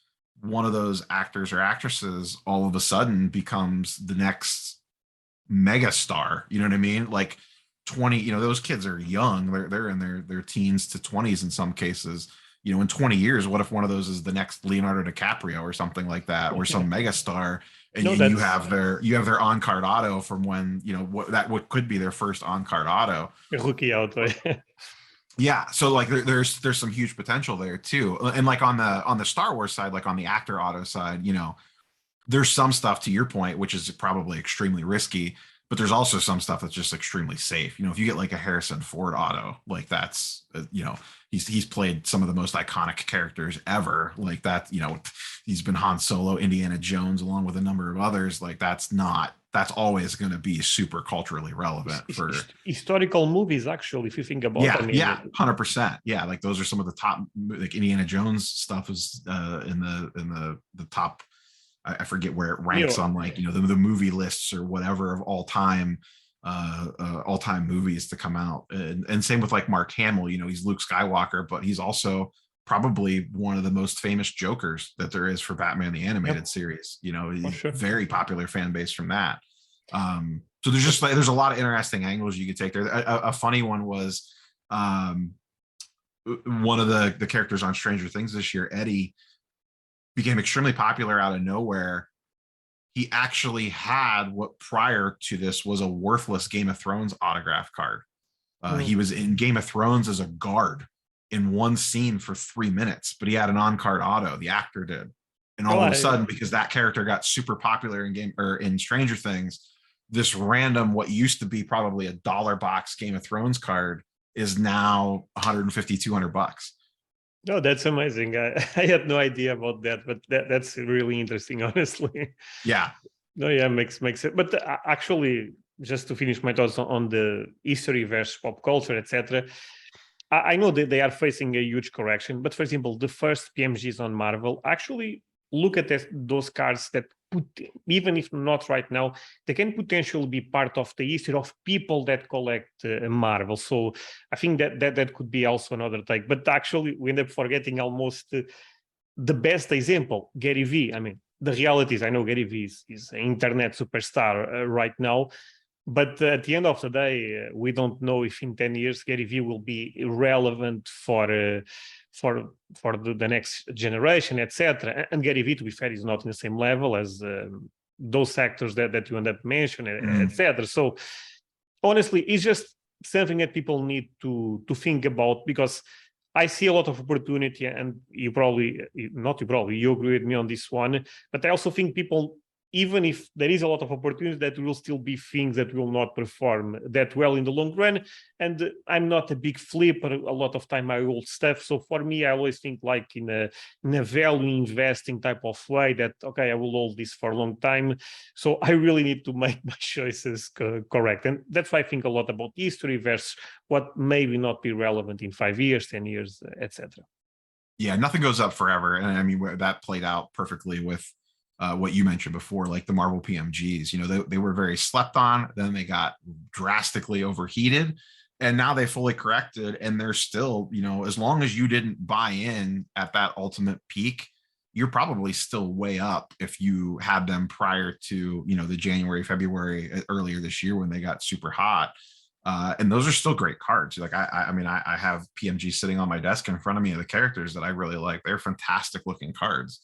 one of those actors or actresses all of a sudden becomes the next mega star? You know what I mean? Like 20, those kids are young. They're in their teens to 20s in some cases. In 20 years, what if one of those is the next Leonardo DiCaprio or something like that, or some mega star, and you have their on-card auto from when, what could be their first on-card auto. Rookie auto. Yeah, so like there's some huge potential there too, and like on the Star Wars side, like on the actor auto side, there's some stuff to your point which is probably extremely risky, but there's also some stuff that's just extremely safe. If you get like a Harrison Ford auto, like that's he's played some of the most iconic characters ever, like that. He's been Han Solo, Indiana Jones, along with a number of others. Like that's always going to be super culturally relevant for Historical movies, actually, if you think about. I yeah, mean, yeah, 100%. Yeah, like those are some of the top, like Indiana Jones stuff is in the top. I forget where it you ranks know, on like the movie lists or whatever of all time movies to come out. And same with like Mark Hamill. He's Luke Skywalker, but he's also probably one of the most famous Jokers that there is for Batman the animated series. for He's sure. very popular fan base from that. So there's just like there's a lot of interesting angles you could take there. A funny one was one of the characters on Stranger Things this year, Eddie, became extremely popular out of nowhere. He actually had what prior to this was a worthless Game of Thrones autograph card. He was in Game of Thrones as a guard in one scene for 3 minutes, but he had an on-card auto. The actor did, and all of a sudden, because that character got super popular in Stranger Things, this random what used to be probably $1 box Game of Thrones card is now 150, $200. No, that's amazing. I had no idea about that, but that's really interesting, honestly. Yeah. No, yeah, makes it. But actually, just to finish my thoughts on the history versus pop culture, etc. I know that they are facing a huge correction, but for example, the first PMGs on Marvel, actually look at those cards that even if not right now, they can potentially be part of the history of people that collect Marvel. So I think that could be also another take. But actually, we end up forgetting almost the best example, Gary Vee. I mean, the reality is, I know Gary Vee is an internet superstar right now, but at the end of the day, we don't know if in 10 years Gary Vee will be relevant for the next generation, etc. And Gary Vee, to be fair, is not in the same level as those sectors that you end up mentioning, etc. So honestly, it's just something that people need to think about, because I see a lot of opportunity, and you agree with me on this one. But I also think people, even if there is a lot of opportunities, that will still be things that will not perform that well in the long run. And I'm not a big flipper. A lot of time I hold stuff. So for me, I always think like in a value investing type of way, that, okay, I will hold this for a long time. So I really need to make my choices correct. And that's why I think a lot about history versus what maybe not be relevant in 5 years, 10 years, etc. Yeah, nothing goes up forever. And I mean, that played out perfectly with what you mentioned before, like the Marvel PMGs. They were very slept on, then they got drastically overheated, and now they fully corrected, and they're still, as long as you didn't buy in at that ultimate peak, you're probably still way up if you had them prior to, the January, February, earlier this year when they got super hot. And those are still great cards. Like I mean, I have PMG sitting on my desk in front of me of the characters that I really like. They're fantastic looking cards.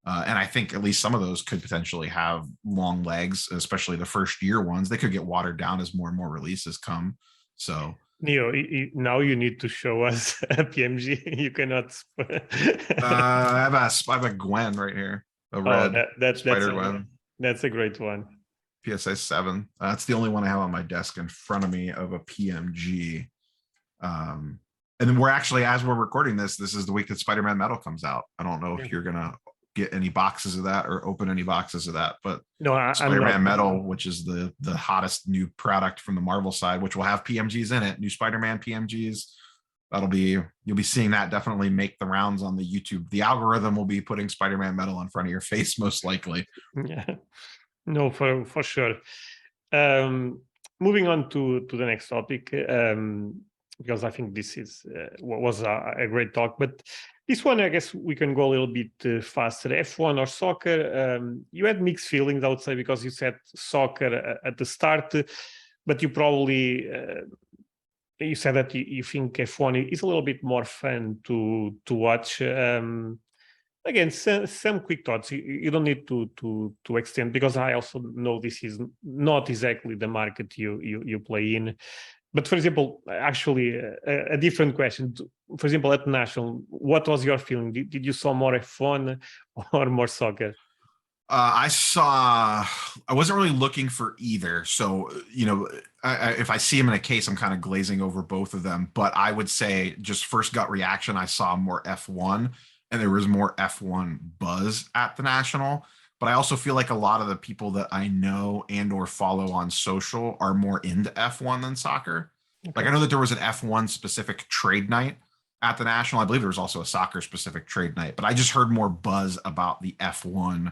And I think at least some of those could potentially have long legs, especially the first year ones. They could get watered down as more and more releases come. So Neo, now you need to show us a PMG. You cannot. I have a Gwen right here, a red Spider-Gwen. That's a great one. PSA 7. That's the only one I have on my desk in front of me of a PMG. And then we're actually, as we're recording this is the week that Spider-Man Metal comes out. I don't know if you're gonna get any boxes of that or open any boxes of that, but no, Spider-Man Metal, which is the hottest new product from the Marvel side, which will have PMGs in it, new Spider-Man PMGs. You'll be seeing that definitely make the rounds on the YouTube. The algorithm will be putting Spider-Man Metal in front of your face most likely. Yeah, no, for sure. Moving on to the next topic, because I think this was a great talk, but this one, I guess we can go a little bit faster. F1 or soccer? You had mixed feelings, I would say, because you said soccer at the start, but you probably you said that you think F1 is a little bit more fun to watch. Again, some quick thoughts. You don't need to extend, because I also know this is not exactly the market you play in. But for example, actually, a different question. For example, at national, what was your feeling? Did you saw more F1 or more soccer? I wasn't really looking for either. So, if I see him in a case, I'm kind of glazing over both of them. But I would say just first gut reaction, I saw more F1 and there was more F1 buzz at the national. But I also feel like a lot of the people that I know and or follow on social are more into F1 than soccer. Okay. Like I know that there was an F1 specific trade night at the national. I believe there was also a soccer specific trade night, but I just heard more buzz about the F1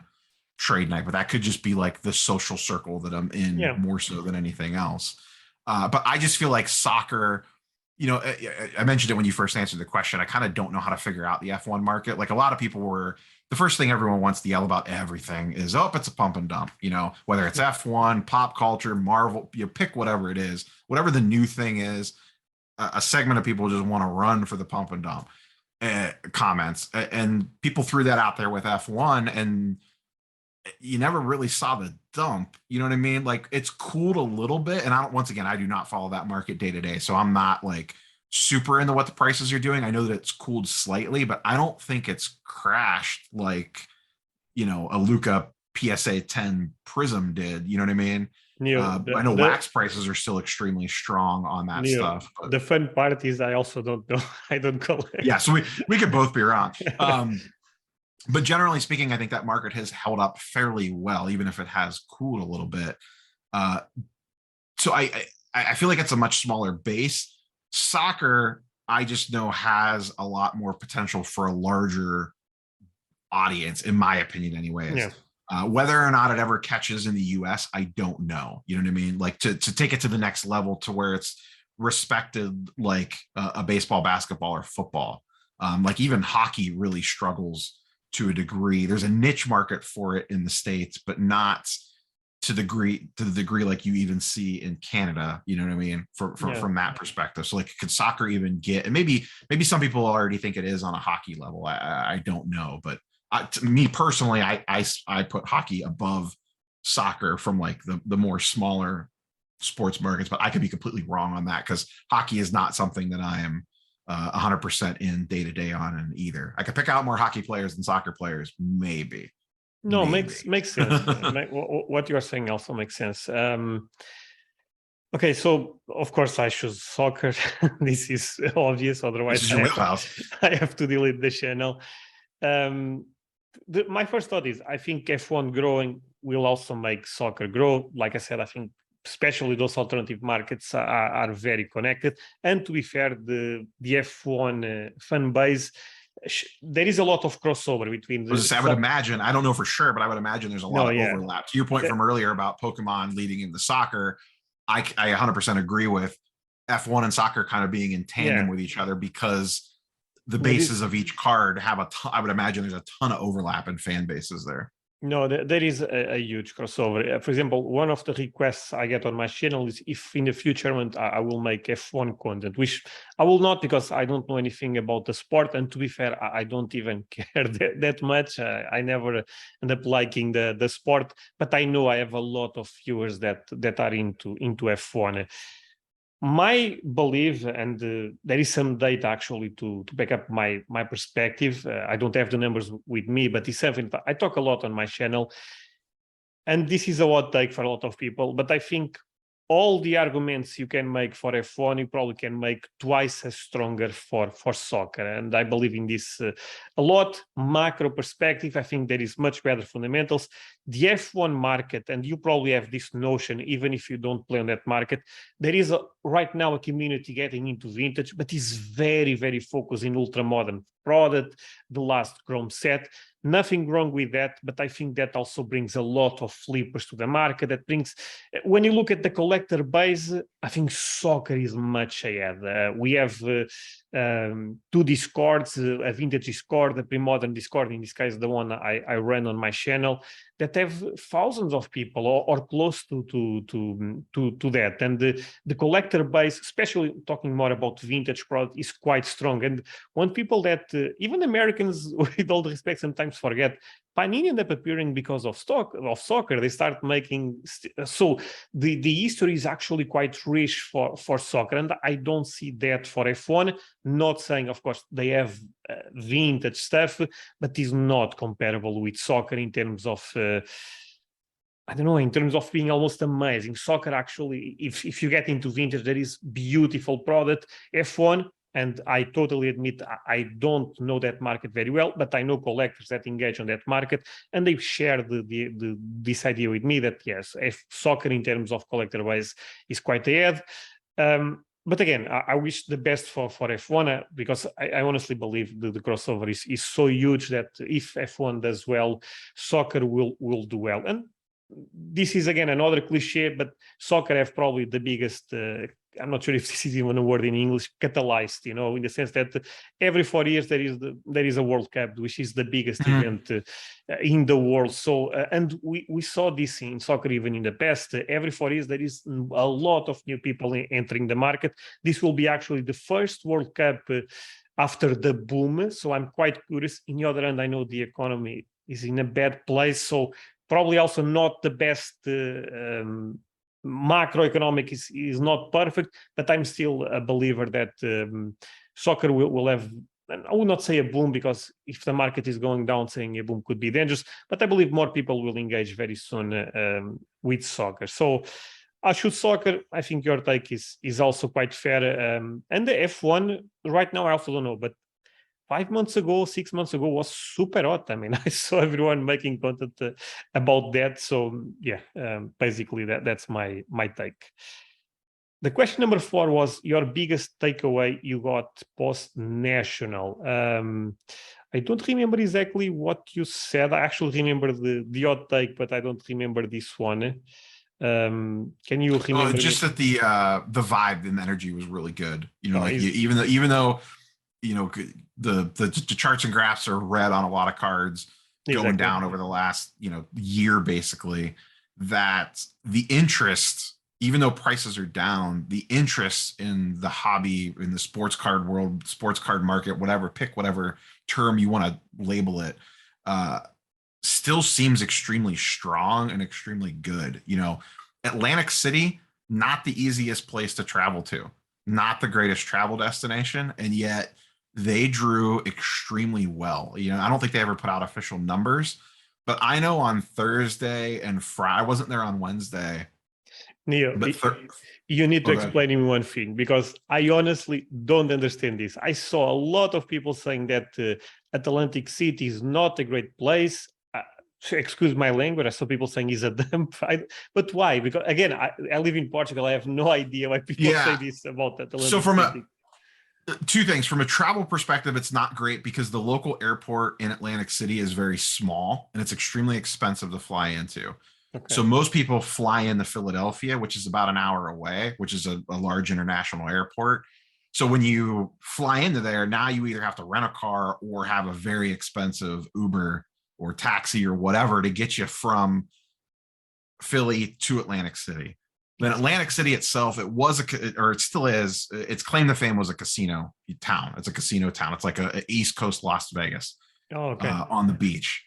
trade night, but that could just be like the social circle that I'm in more so than anything else. But I just feel like soccer, I mentioned it when you first answered the question. I kind of don't know how to figure out the F1 market. Like a lot of people were, the first thing everyone wants to yell about everything is, oh, it's a pump and dump, whether it's F1, pop culture, Marvel, pick whatever it is, whatever the new thing is, a segment of people just want to run for the pump and dump comments. And people threw that out there with F1 and you never really saw the dump. You know what I mean? Like it's cooled a little bit. And I do not follow that market day to day. So I'm not like super into what the prices are doing. I know that it's cooled slightly, but I don't think it's crashed like, a Luca PSA 10 Prism did. You know what I mean? I know wax prices are still extremely strong on that stuff. But the fun part is I also don't know. I don't collect. Yeah, so we could both be wrong. But generally speaking, I think that market has held up fairly well, even if it has cooled a little bit. So I feel like it's a much smaller base. Soccer, I just know has a lot more potential for a larger audience, in my opinion, anyways. Yeah. Whether or not it ever catches in the US, I don't know. You know what I mean? Like to take it to the next level to where it's respected like a baseball, basketball, or football. Like even hockey really struggles to a degree. There's a niche market for it in the States, but not to the degree like you even see in Canada. You know what I mean? From that perspective. So like could soccer even get, and maybe some people already think it is on a hockey level. I don't know, but to me personally, I put hockey above soccer from like the more smaller sports markets, but I could be completely wrong on that because hockey is not something that I am 100% in day to day on in either. I could pick out more hockey players than soccer players, maybe. No, makes sense. What you're saying also makes sense. Okay, so of course I choose soccer. This is obvious. Otherwise, this is your wheelhouse. I have to delete the channel. My first thought is I think F1 growing will also make soccer grow. Like I said, I think especially those alternative markets are very connected. And to be fair, the F1 fan base, there is a lot of crossover between I would imagine, I don't know for sure, but I would imagine there's a lot of overlap. To your point from earlier about Pokemon leading into soccer, I 100% agree with F1 and soccer kind of being in tandem with each other because the bases of each card have I would imagine there's a ton of overlap in fan bases there. No, there is a huge crossover. For example, one of the requests I get on my channel is if in the future I will make F1 content, which I will not because I don't know anything about the sport. And to be fair, I don't even care that much. I never end up liking the sport, but I know I have a lot of viewers that are into F1. My belief, and there is some data actually to back up my perspective. I don't have the numbers with me, but it's something that I talk a lot on my channel. And this is a hot take for a lot of people, but I think all the arguments you can make for F1, you probably can make twice as stronger for soccer. And I believe in this a lot. Macro perspective, I think there is much better fundamentals. The F1 market, and you probably have this notion, even if you don't play on that market, there is right now a community getting into vintage, but is very, very focused in ultra-modern product, the last Chrome set. Nothing wrong with that, but I think that also brings a lot of flippers to the market. That brings, when you look at the collector base, I think soccer is much ahead. We have two Discords, a vintage Discord, a pre-modern Discord, in this case, the one I run on my channel, that have thousands of people or close to that. And the collector base, especially talking more about vintage product, is quite strong. And when people that even Americans, with all the respect, sometimes forget. Panini ended up appearing because of soccer. They start making so the history is actually quite rich for soccer, and I don't see that for F1. Not saying, of course, they have vintage stuff, but is not comparable with soccer in terms of. I don't know, in terms of being almost amazing. Soccer, actually, if you get into vintage, there is beautiful product. F1, and I totally admit I don't know that market very well, but I know collectors that engage on that market, and they've shared this idea with me that yes, if soccer in terms of collector base is quite ahead. But again, I wish the best for F1 because I honestly believe the crossover is so huge that if F1 does well, soccer will do well. And this is again another cliche, but soccer have probably the biggest. I'm not sure if this is even a word in English. Catalyzed, in the sense that every 4 years there is a World Cup, which is the biggest event in the world. So, and we saw this in soccer even in the past. Every 4 years there is a lot of new people entering the market. This will be actually the first World Cup after the boom. So I'm quite curious. In the other hand, I know the economy is in a bad place, so probably also not the best macroeconomic is not perfect, but I'm still a believer that soccer will have, and I would not say a boom, because if the market is going down, saying a boom could be dangerous, but I believe more people will engage very soon with soccer. So I shoot soccer. I think your take is also quite fair. And the F1 right now, I also don't know, but 5 months ago, 6 months ago was super hot. I mean, I saw everyone making content about that. So yeah, basically that's my take. The question number 4 was your biggest takeaway you got post-national. I don't remember exactly what you said. I actually remember the odd take, but I don't remember this one. Can you remember? Just that the vibe and the energy was really good. Even though the charts and graphs are red on a lot of cards going down over the last year, basically, that the interest, even though prices are down, the interest in the hobby, in the sports card world, sports card market, pick whatever term you want to label it, still seems extremely strong and extremely good. Atlantic City, not the easiest place to travel to, not the greatest travel destination, and yet they drew extremely well. I don't think they ever put out official numbers, but I know on Thursday and Friday, I wasn't there on Wednesday. Neo, you need to explain me one thing, because I honestly don't understand this. I saw a lot of people saying that Atlantic City is not a great place. Excuse my language. I saw people saying he's a dump. But why? Because again, I live in Portugal. I have no idea why people say this about Atlantic City. So from two things. From a travel perspective, it's not great because the local airport in Atlantic City is very small and it's extremely expensive to fly into. Okay. So most people fly into Philadelphia, which is about an hour away, which is a large international airport. So when you fly into there, now you either have to rent a car or have a very expensive Uber or taxi or whatever to get you from Philly to Atlantic City. Then Atlantic City itself, it still is, its claim to fame was a casino town. It's a casino town. It's like a East Coast Las Vegas on the beach.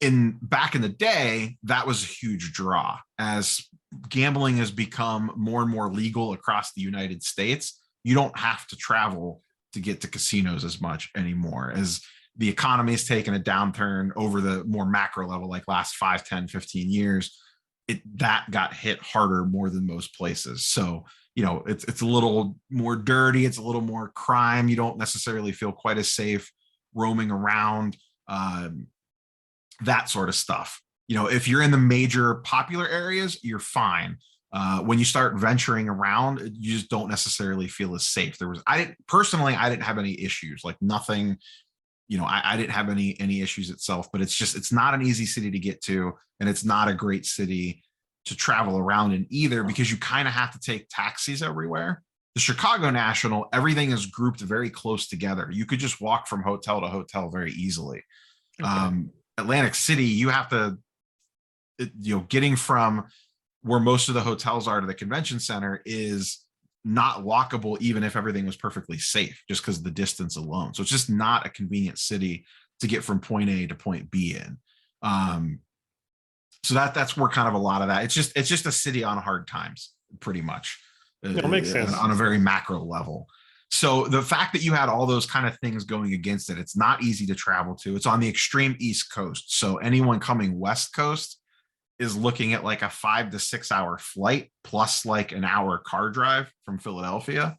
Back in the day, that was a huge draw. As gambling has become more and more legal across the United States, you don't have to travel to get to casinos as much anymore. As the economy has taken a downturn over the more macro level, like last 5, 10, 15 years, that got hit harder more than most places. So, it's a little more dirty. It's a little more crime. You don't necessarily feel quite as safe roaming around, that sort of stuff. If you're in the major popular areas, you're fine. When you start venturing around, you just don't necessarily feel as safe. I didn't have any issues, like nothing. I didn't have any issues itself, but it's not an easy city to get to, and it's not a great city to travel around in either, because you kind of have to take taxis everywhere. The Chicago National, everything is grouped very close together. You could just walk from hotel to hotel very easily. Okay. Atlantic City, you have to, getting from where most of the hotels are to the convention center is not walkable, even if everything was perfectly safe, just because of the distance alone. So it's just not a convenient city to get from point A to point B in. So that's where kind of a lot of that. It's just a city on hard times, pretty much, No, makes sense. on a very macro level. So the fact that you had all those kind of things going against it, it's not easy to travel to. It's on the extreme East Coast. So anyone coming West Coast is looking at like a 5 to 6 hour flight plus like an hour car drive from Philadelphia.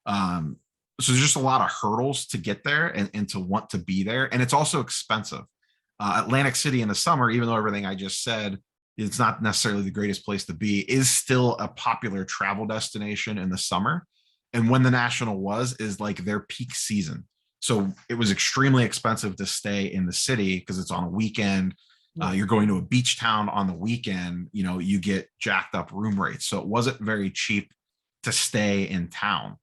So there's just a lot of hurdles to get there and to want to be there. And it's also expensive. Atlantic City in the summer, even though everything I just said, it's not necessarily the greatest place to be, is still a popular travel destination in the summer. And when the National is like their peak season. So it was extremely expensive to stay in the city because it's on a weekend. You're going to a beach town on the weekend, you get jacked up room rates. So it wasn't very cheap to stay in town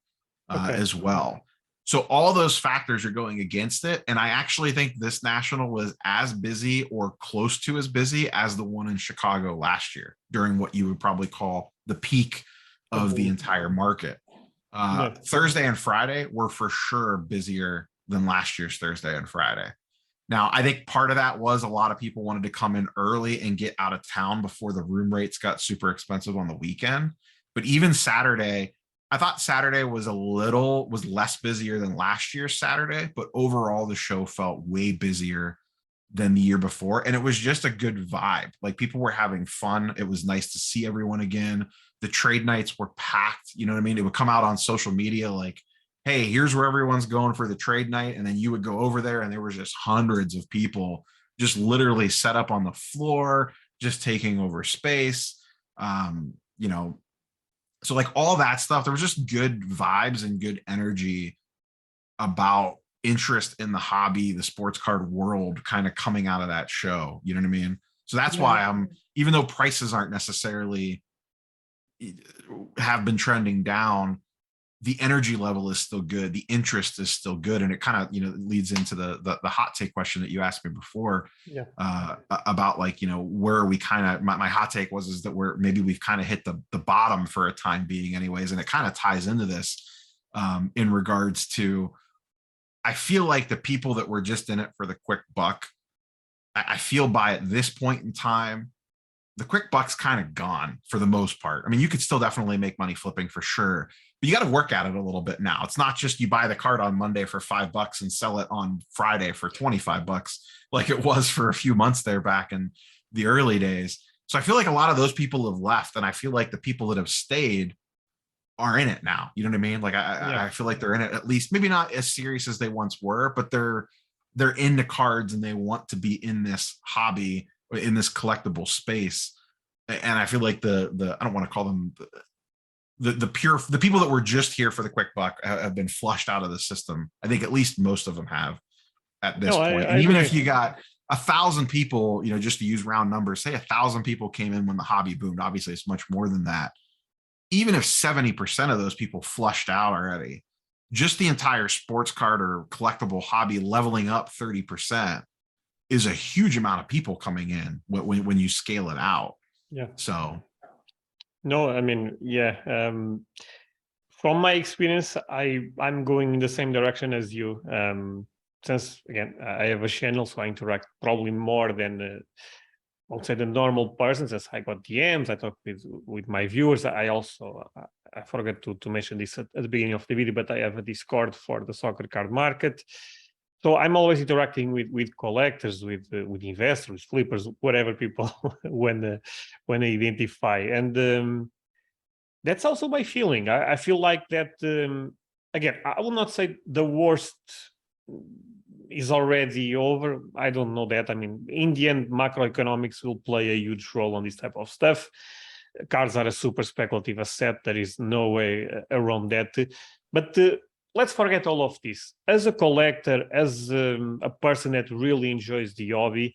as well. So all those factors are going against it. And I actually think this National was as busy or close to as busy as the one in Chicago last year during what you would probably call the peak of the entire market. Thursday and Friday were for sure busier than last year's Thursday and Friday. Now, I think part of that was a lot of people wanted to come in early and get out of town before the room rates got super expensive on the weekend. But even Saturday, I thought Saturday was less busier than last year's Saturday, but overall the show felt way busier than the year before. And it was just a good vibe. Like people were having fun. It was nice to see everyone again. The trade nights were packed. You know what I mean? It would come out on social media like, hey, here's where everyone's going for the trade night. And then you would go over there and there was just hundreds of people just literally set up on the floor, just taking over space. So like all that stuff, there was just good vibes and good energy about interest in the hobby, the sports card world kind of coming out of that show. You know what I mean? So that's why even though prices aren't necessarily have been trending down, the energy level is still good. The interest is still good. And it kind of, leads into the hot take question that you asked me before about like, where are we kind of, my hot take is that we've kind of hit the bottom for a time being anyways. And it kind of ties into this in regards to, I feel like the people that were just in it for the quick buck, I feel by at this point in time, the quick buck's kind of gone for the most part. I mean, you could still definitely make money flipping for sure, but you got to work at it a little bit now. It's not just you buy the card on Monday for $5 and sell it on Friday for $25, like it was for a few months there back in the early days. So I feel like a lot of those people have left, and I feel like the people that have stayed are in it now. You know what I mean? Like I feel like they're in it, at least maybe not as serious as they once were, but they're into cards and they want to be in this hobby, in this collectible space. And I feel like the I don't want to call them the people that were just here for the quick buck have been flushed out of the system. I think at least most of them have at this point. And even if you got 1,000 people, just to use round numbers, say 1,000 people came in when the hobby boomed. Obviously it's much more than that. Even if 70% of those people flushed out already, just the entire sports card or collectible hobby leveling up 30% is a huge amount of people coming in when you scale it out. So no, I mean, from my experience, I'm going in the same direction as you. Since again, I have a channel, so I interact probably more than I'll say the normal person. As I got DMs, I talk with my viewers. I also I forgot to mention this at the beginning of the video, but I have a Discord for the soccer card market. So I'm always interacting with collectors, with investors, flippers, whatever people when they identify, and that's also my feeling. I feel like that. Again, I will not say the worst is already over. I don't know that. I mean, in the end, macroeconomics will play a huge role on this type of stuff. Cards are a super speculative asset. There is no way around that. But let's forget all of this. As a collector, as a person that really enjoys the hobby,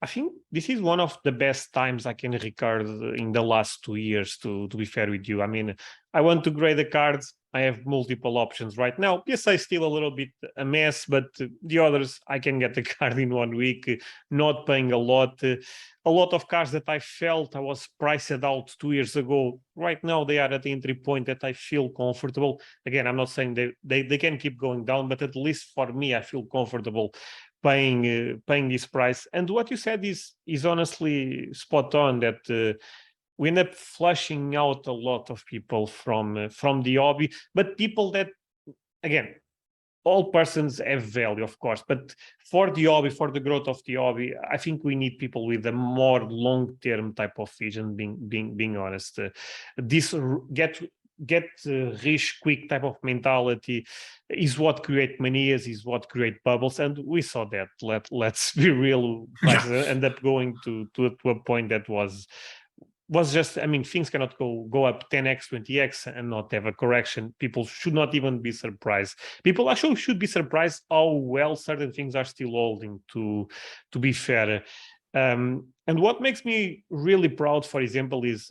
I think this is one of the best times I can record in the last 2 years, to be fair with you. I mean, I want to grade the cards. I have multiple options right now. Yes, I still a little bit a mess, but the others, I can get the card in 1 week, not paying a lot. A lot of cards that I felt I was priced out 2 years ago, right now they are at the entry point that I feel comfortable. Again, I'm not saying they can keep going down, but at least for me, I feel comfortable paying this price. And what you said is honestly spot on, that we end up flushing out a lot of people from the hobby, but people that, again, all persons have value, of course, but for the hobby, for the growth of the hobby, I think we need people with a more long-term type of vision. Being honest, this get rich quick type of mentality is what create manias, is what create bubbles, and we saw that. Let's be real, prices end up going to a point that was just, I mean, things cannot go up 10x, 20x and not have a correction. People should not even be surprised. People actually should be surprised how well certain things are still holding, to be fair. And what makes me really proud, for example, is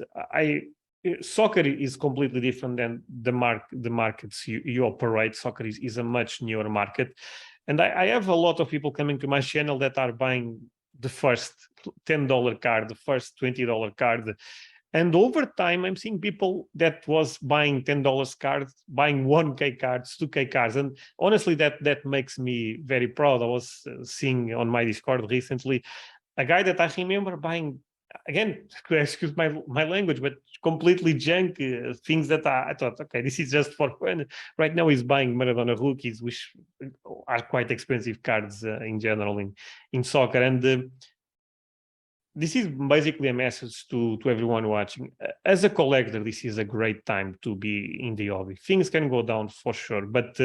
soccer is completely different than the markets you operate. Soccer is a much newer market. And I have a lot of people coming to my channel that are buying the first $10 card, the first $20 card. And over time, I'm seeing people that was buying $10 cards, buying 1K cards, 2K cards. And honestly, that makes me very proud. I was seeing on my Discord recently a guy that I remember buying, again, excuse my language, but completely junk things that I thought, okay, this is just for fun. Right now he's buying Maradona rookies, which are quite expensive cards in general in soccer. And this is basically a message to everyone watching. As a collector, this is a great time to be in the hobby. Things can go down for sure, but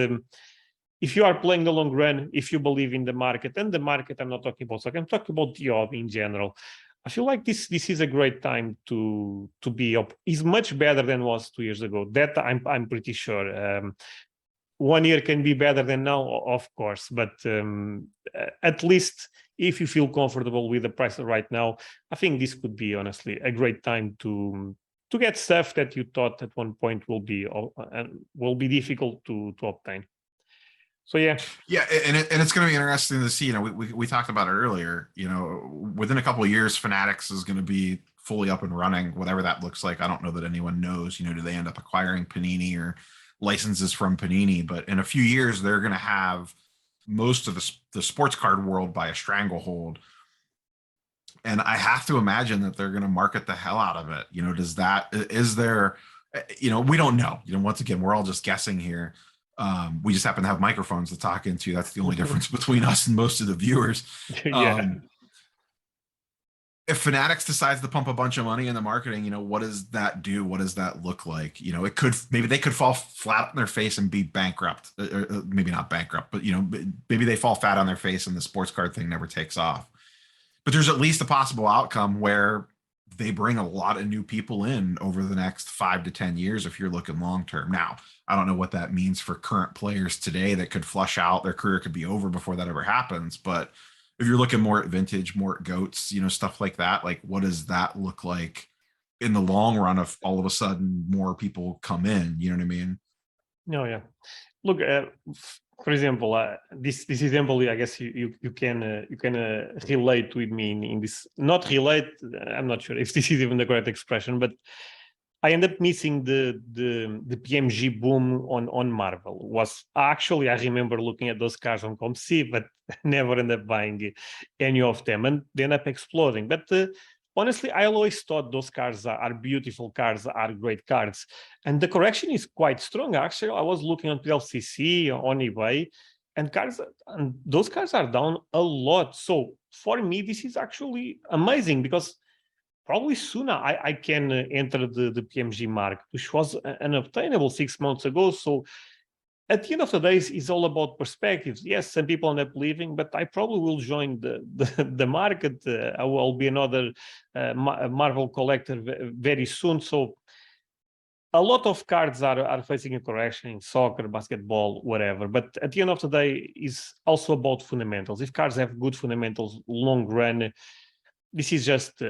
if you are playing the long run, if you believe in the market, and the market, I'm not talking about soccer, I'm talking about the hobby in general. I feel like this is a great time to be up. Is much better than was 2 years ago. That I'm pretty sure. 1 year can be better than now, of course, but at least if you feel comfortable with the price right now, I think this could be honestly a great time to get stuff that you thought at one point will be difficult to obtain. So yeah, and it's going to be interesting to see. You know, we talked about it earlier. You know, within a couple of years, Fanatics is going to be fully up and running, whatever that looks like. I don't know that anyone knows. You know, do they end up acquiring Panini or licenses from Panini? But in a few years, they're going to have most of the sports card world by a stranglehold. And I have to imagine that they're going to market the hell out of it. You know, is there, you know, we don't know. You know, once again, we're all just guessing here. We just happen to have microphones to talk into. That's the only difference between us and most of the viewers. yeah. If Fanatics decides to pump a bunch of money into marketing, you know, what does that do? What does that look like? You know, maybe they could fall flat on their face and be bankrupt. Or maybe not bankrupt, but, you know, maybe they fall fat on their face and the sports card thing never takes off. But there's at least a possible outcome where they bring a lot of new people in over the next 5 to 10 years if you're looking long term. Now, I don't know what that means for current players today that could flush out. Their career could be over before that ever happens. But if you're looking more at vintage, more at goats, you know, stuff like that, like what does that look like in the long run if all of a sudden more people come in? You know what I mean? No, yeah. Look, for example, this example, I guess you can relate with me in this. Not relate. I'm not sure if this is even the correct expression, but I end up missing the PMG boom on Marvel. Was actually, I remember looking at those cards on ComC, but never end up buying any of them, and they end up exploding. But honestly, I always thought those cards are beautiful cards, are great cards, and the correction is quite strong. Actually, I was looking on LCC on eBay, and those cards are down a lot. So for me, this is actually amazing because probably sooner I can enter the PMG market, which was unobtainable 6 months ago. So at the end of the day, it's all about perspectives. Yes, some people end up leaving, but I probably will join the market. I will be another Marvel collector very soon. So a lot of cards are facing a correction in soccer, basketball, whatever. But at the end of the day, it's also about fundamentals. If cards have good fundamentals, long run, this is just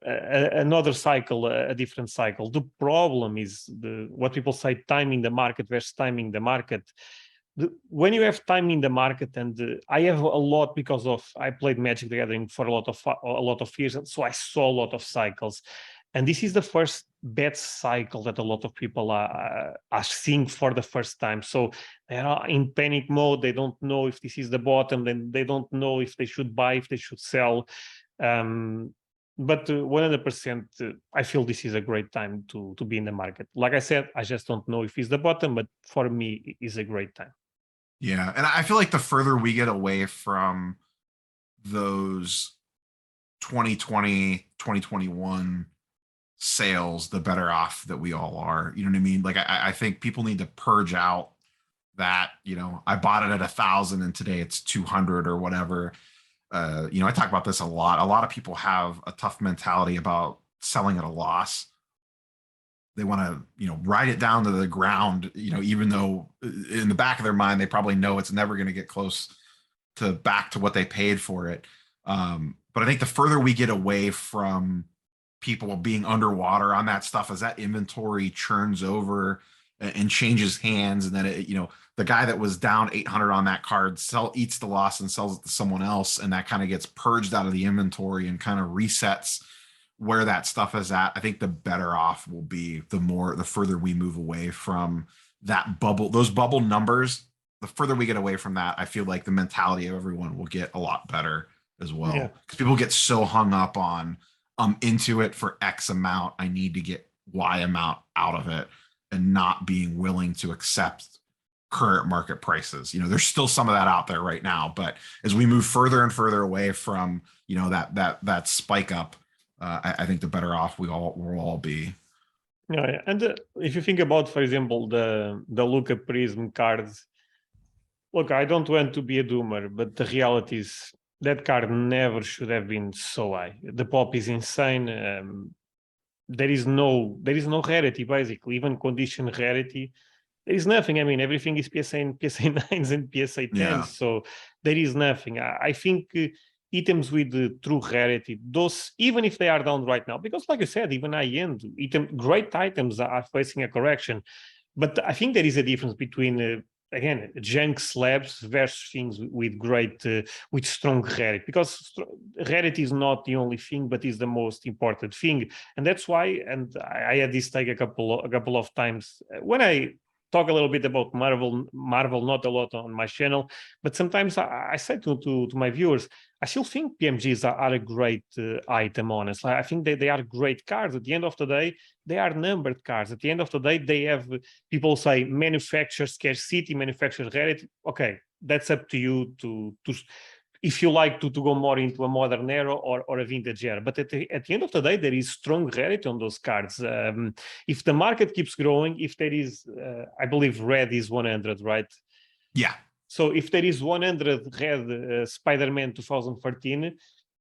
another cycle, a different cycle. The problem is what people say, timing the market versus timing the market. When you have time in the market, and I have a lot because of I played Magic the Gathering for a lot of years, and so I saw a lot of cycles. And this is the first bad cycle that a lot of people are seeing for the first time. So they are in panic mode. They don't know if this is the bottom. Then they don't know if they should buy, if they should sell. But 100%, I feel this is a great time to be in the market. Like I said, I just don't know if it's the bottom, but for me, it is a great time. Yeah. And I feel like the further we get away from those 2020, 2021 sales, the better off that we all are. You know what I mean? Like, I think people need to purge out that, I bought it at 1,000 and today it's 200 or whatever. I talk about this a lot. A lot of people have a tough mentality about selling at a loss. They want to, ride it down to the ground, even though in the back of their mind, they probably know it's never going to get close to back to what they paid for it. But I think the further we get away from people being underwater on that stuff, as that inventory churns over and changes hands, and then the guy that was down 800 on that card eats the loss and sells it to someone else, and that kind of gets purged out of the inventory and kind of resets where that stuff is at. I think the better off will be the further we move away from that bubble, those bubble numbers. The further we get away from that, I feel like the mentality of everyone will get a lot better as well, because people get so hung up on I'm into it for X amount, I need to get Y amount out of it, and not being willing to accept current market prices. There's still some of that out there right now, but as we move further and further away from that spike up, I think the better off we'll all be. Yeah, and if you think about, for example, the Luca Prism cards, look, I don't want to be a doomer, but the reality is that card never should have been so high. The pop is insane. There is no rarity, basically, even condition rarity. There is nothing. I mean, everything is PSA 9s and PSA 10s, Yeah. so there is nothing. I think items with true rarity, those, even if they are down right now, because like you said, even high-end great items are facing a correction. But I think there is a difference between again, junk slabs versus things with great, with strong rarity, because rarity is not the only thing, but is the most important thing. And that's why, and I had this take a couple of times when I talk a little bit about Marvel, not a lot on my channel, but sometimes I say to my viewers, I still think PMGs are a great item, honestly. I think they are great cards. At the end of the day, they are numbered cards. At the end of the day, they have, people say, manufacturer scarcity, manufacturer rarity. Okay, that's up to you to if you like to go more into a modern era or a vintage era. But at the end of the day, there is strong rarity on those cards. If the market keeps growing, if there is, I believe red is 100, right? Yeah. So if there is 100 red Spider-Man 2013,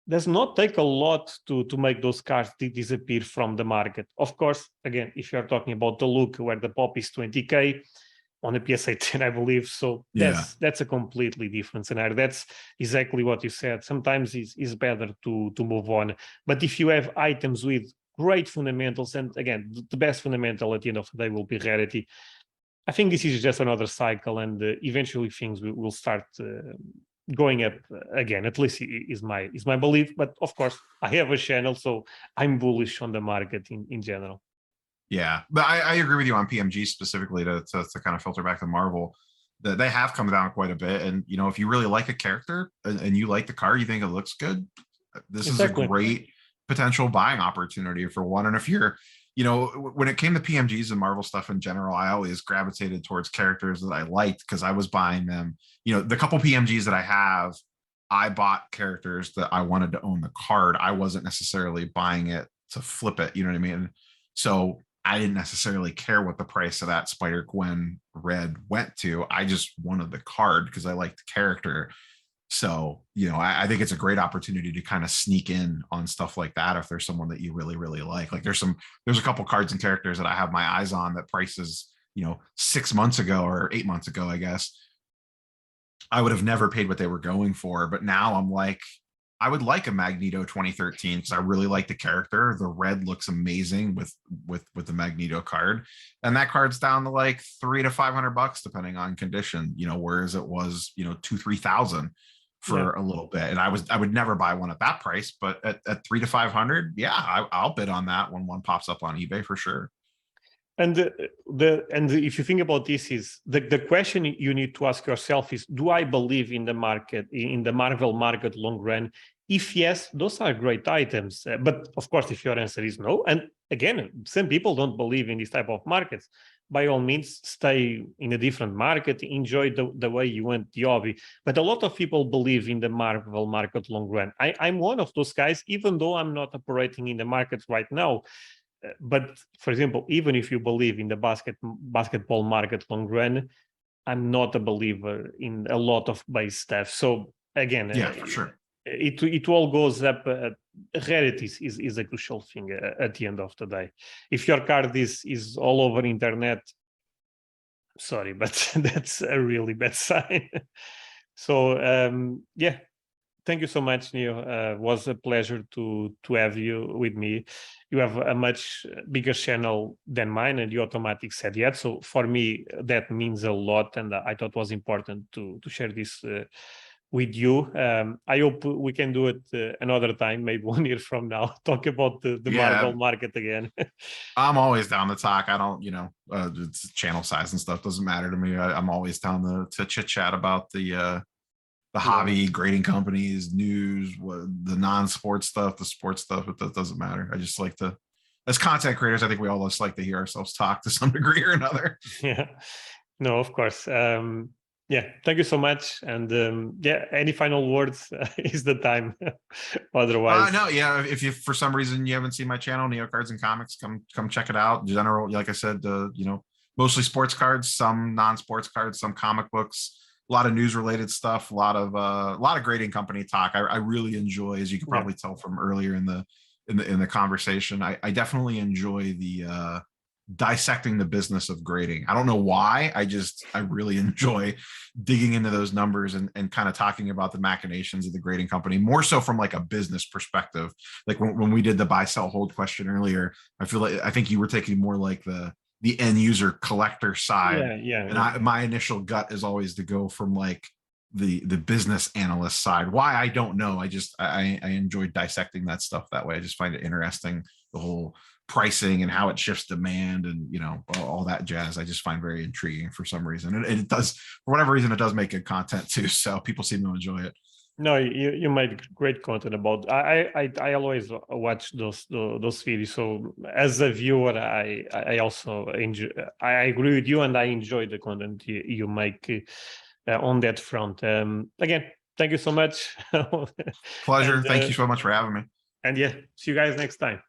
does not take a lot to make those cards disappear from the market. Of course, again, if you're talking about the look where the pop is 20K on the PSA 10, I believe. So that's a completely different scenario. That's exactly what you said. Sometimes it's better to move on. But if you have items with great fundamentals, and again, the best fundamental at the end of the day will be rarity, I think this is just another cycle, and eventually things will start going up again. At least is my belief. But of course, I have a channel, so I'm bullish on the market in general. Yeah, but I agree with you on PMG specifically to kind of filter back to Marvel, that they have come down quite a bit. And if you really like a character and you like the card, you think it looks good, this is a great potential buying opportunity for one. And if you're, when it came to PMGs and Marvel stuff in general, I always gravitated towards characters that I liked because I was buying them. The couple PMGs that I have, I bought characters that I wanted to own the card. I wasn't necessarily buying it to flip it. You know what I mean? So I didn't necessarily care what the price of that Spider-Gwen red went to. I just wanted the card because I liked the character. So, I think it's a great opportunity to kind of sneak in on stuff like that if there's someone that you really, really like. Like there's a couple cards and characters that I have my eyes on that prices, 6 months ago or 8 months ago, I guess, I would have never paid what they were going for. But now I'm like, I would like a Magneto 2013 because I really like the character. The red looks amazing with the Magneto card, and that card's down to like $300 to $500 depending on condition. Whereas it was 2,000 to 3,000 for a little bit, and I would never buy one at that price, but at $300 to $500, yeah, I'll bid on that when one pops up on eBay for sure. And if you think about this, is the question you need to ask yourself is, do I believe in the market, in the Marvel market long run? If yes, those are great items. But of course, if your answer is no, and again, some people don't believe in this type of markets, by all means, stay in a different market, enjoy the way you want the hobby. But a lot of people believe in the Marvel market long run. I'm one of those guys, even though I'm not operating in the market right now. But for example, even if you believe in the basketball market long run, I'm not a believer in a lot of base stuff. So again, yeah, for sure. It all goes up. Rarity is a crucial thing at the end of the day. If your card is all over internet, sorry, but that's a really bad sign. So yeah. Thank you so much, Neo. Was a pleasure to have you with me. You have a much bigger channel than mine, and you automatically said yet. So for me, that means a lot, and I thought it was important to share this with you. I hope we can do it another time, maybe 1 year from now. Talk about the Marvel market again. I'm always down to talk. I don't, it's channel size and stuff doesn't matter to me. I'm always down to chit chat about the hobby, grading companies, news, the non-sports stuff, the sports stuff. That doesn't matter. I just like to, as content creators, I think we all just like to hear ourselves talk to some degree or another. Yeah, no, of course. Yeah, thank you so much. And yeah, any final words is the time. Otherwise, no, yeah. If you for some reason you haven't seen my channel, Neo Cards and Comics, come check it out. General, like I said, mostly sports cards, some non-sports cards, some comic books. A lot of news related stuff, a lot of grading company talk. I really enjoy, as you can probably tell from earlier in the conversation. I definitely enjoy the dissecting the business of grading. I don't know why. I really enjoy digging into those numbers and kind of talking about the machinations of the grading company, more so from like a business perspective. Like when we did the buy, sell, hold question earlier, I think you were taking more like the end user collector side. My initial gut is always to go from like the business analyst side. Why, I don't know. I enjoy dissecting that stuff that way. I just find it interesting, the whole pricing and how it shifts demand and all that jazz. I just find very intriguing for some reason, and it does, for whatever reason, it does make good content too, so people seem to enjoy it. No, you made great content about. I always watch those videos. So as a viewer, I also enjoy. I agree with you, and I enjoy the content you make on that front. Again, thank you so much. Pleasure. Thank you so much for having me. And yeah, see you guys next time.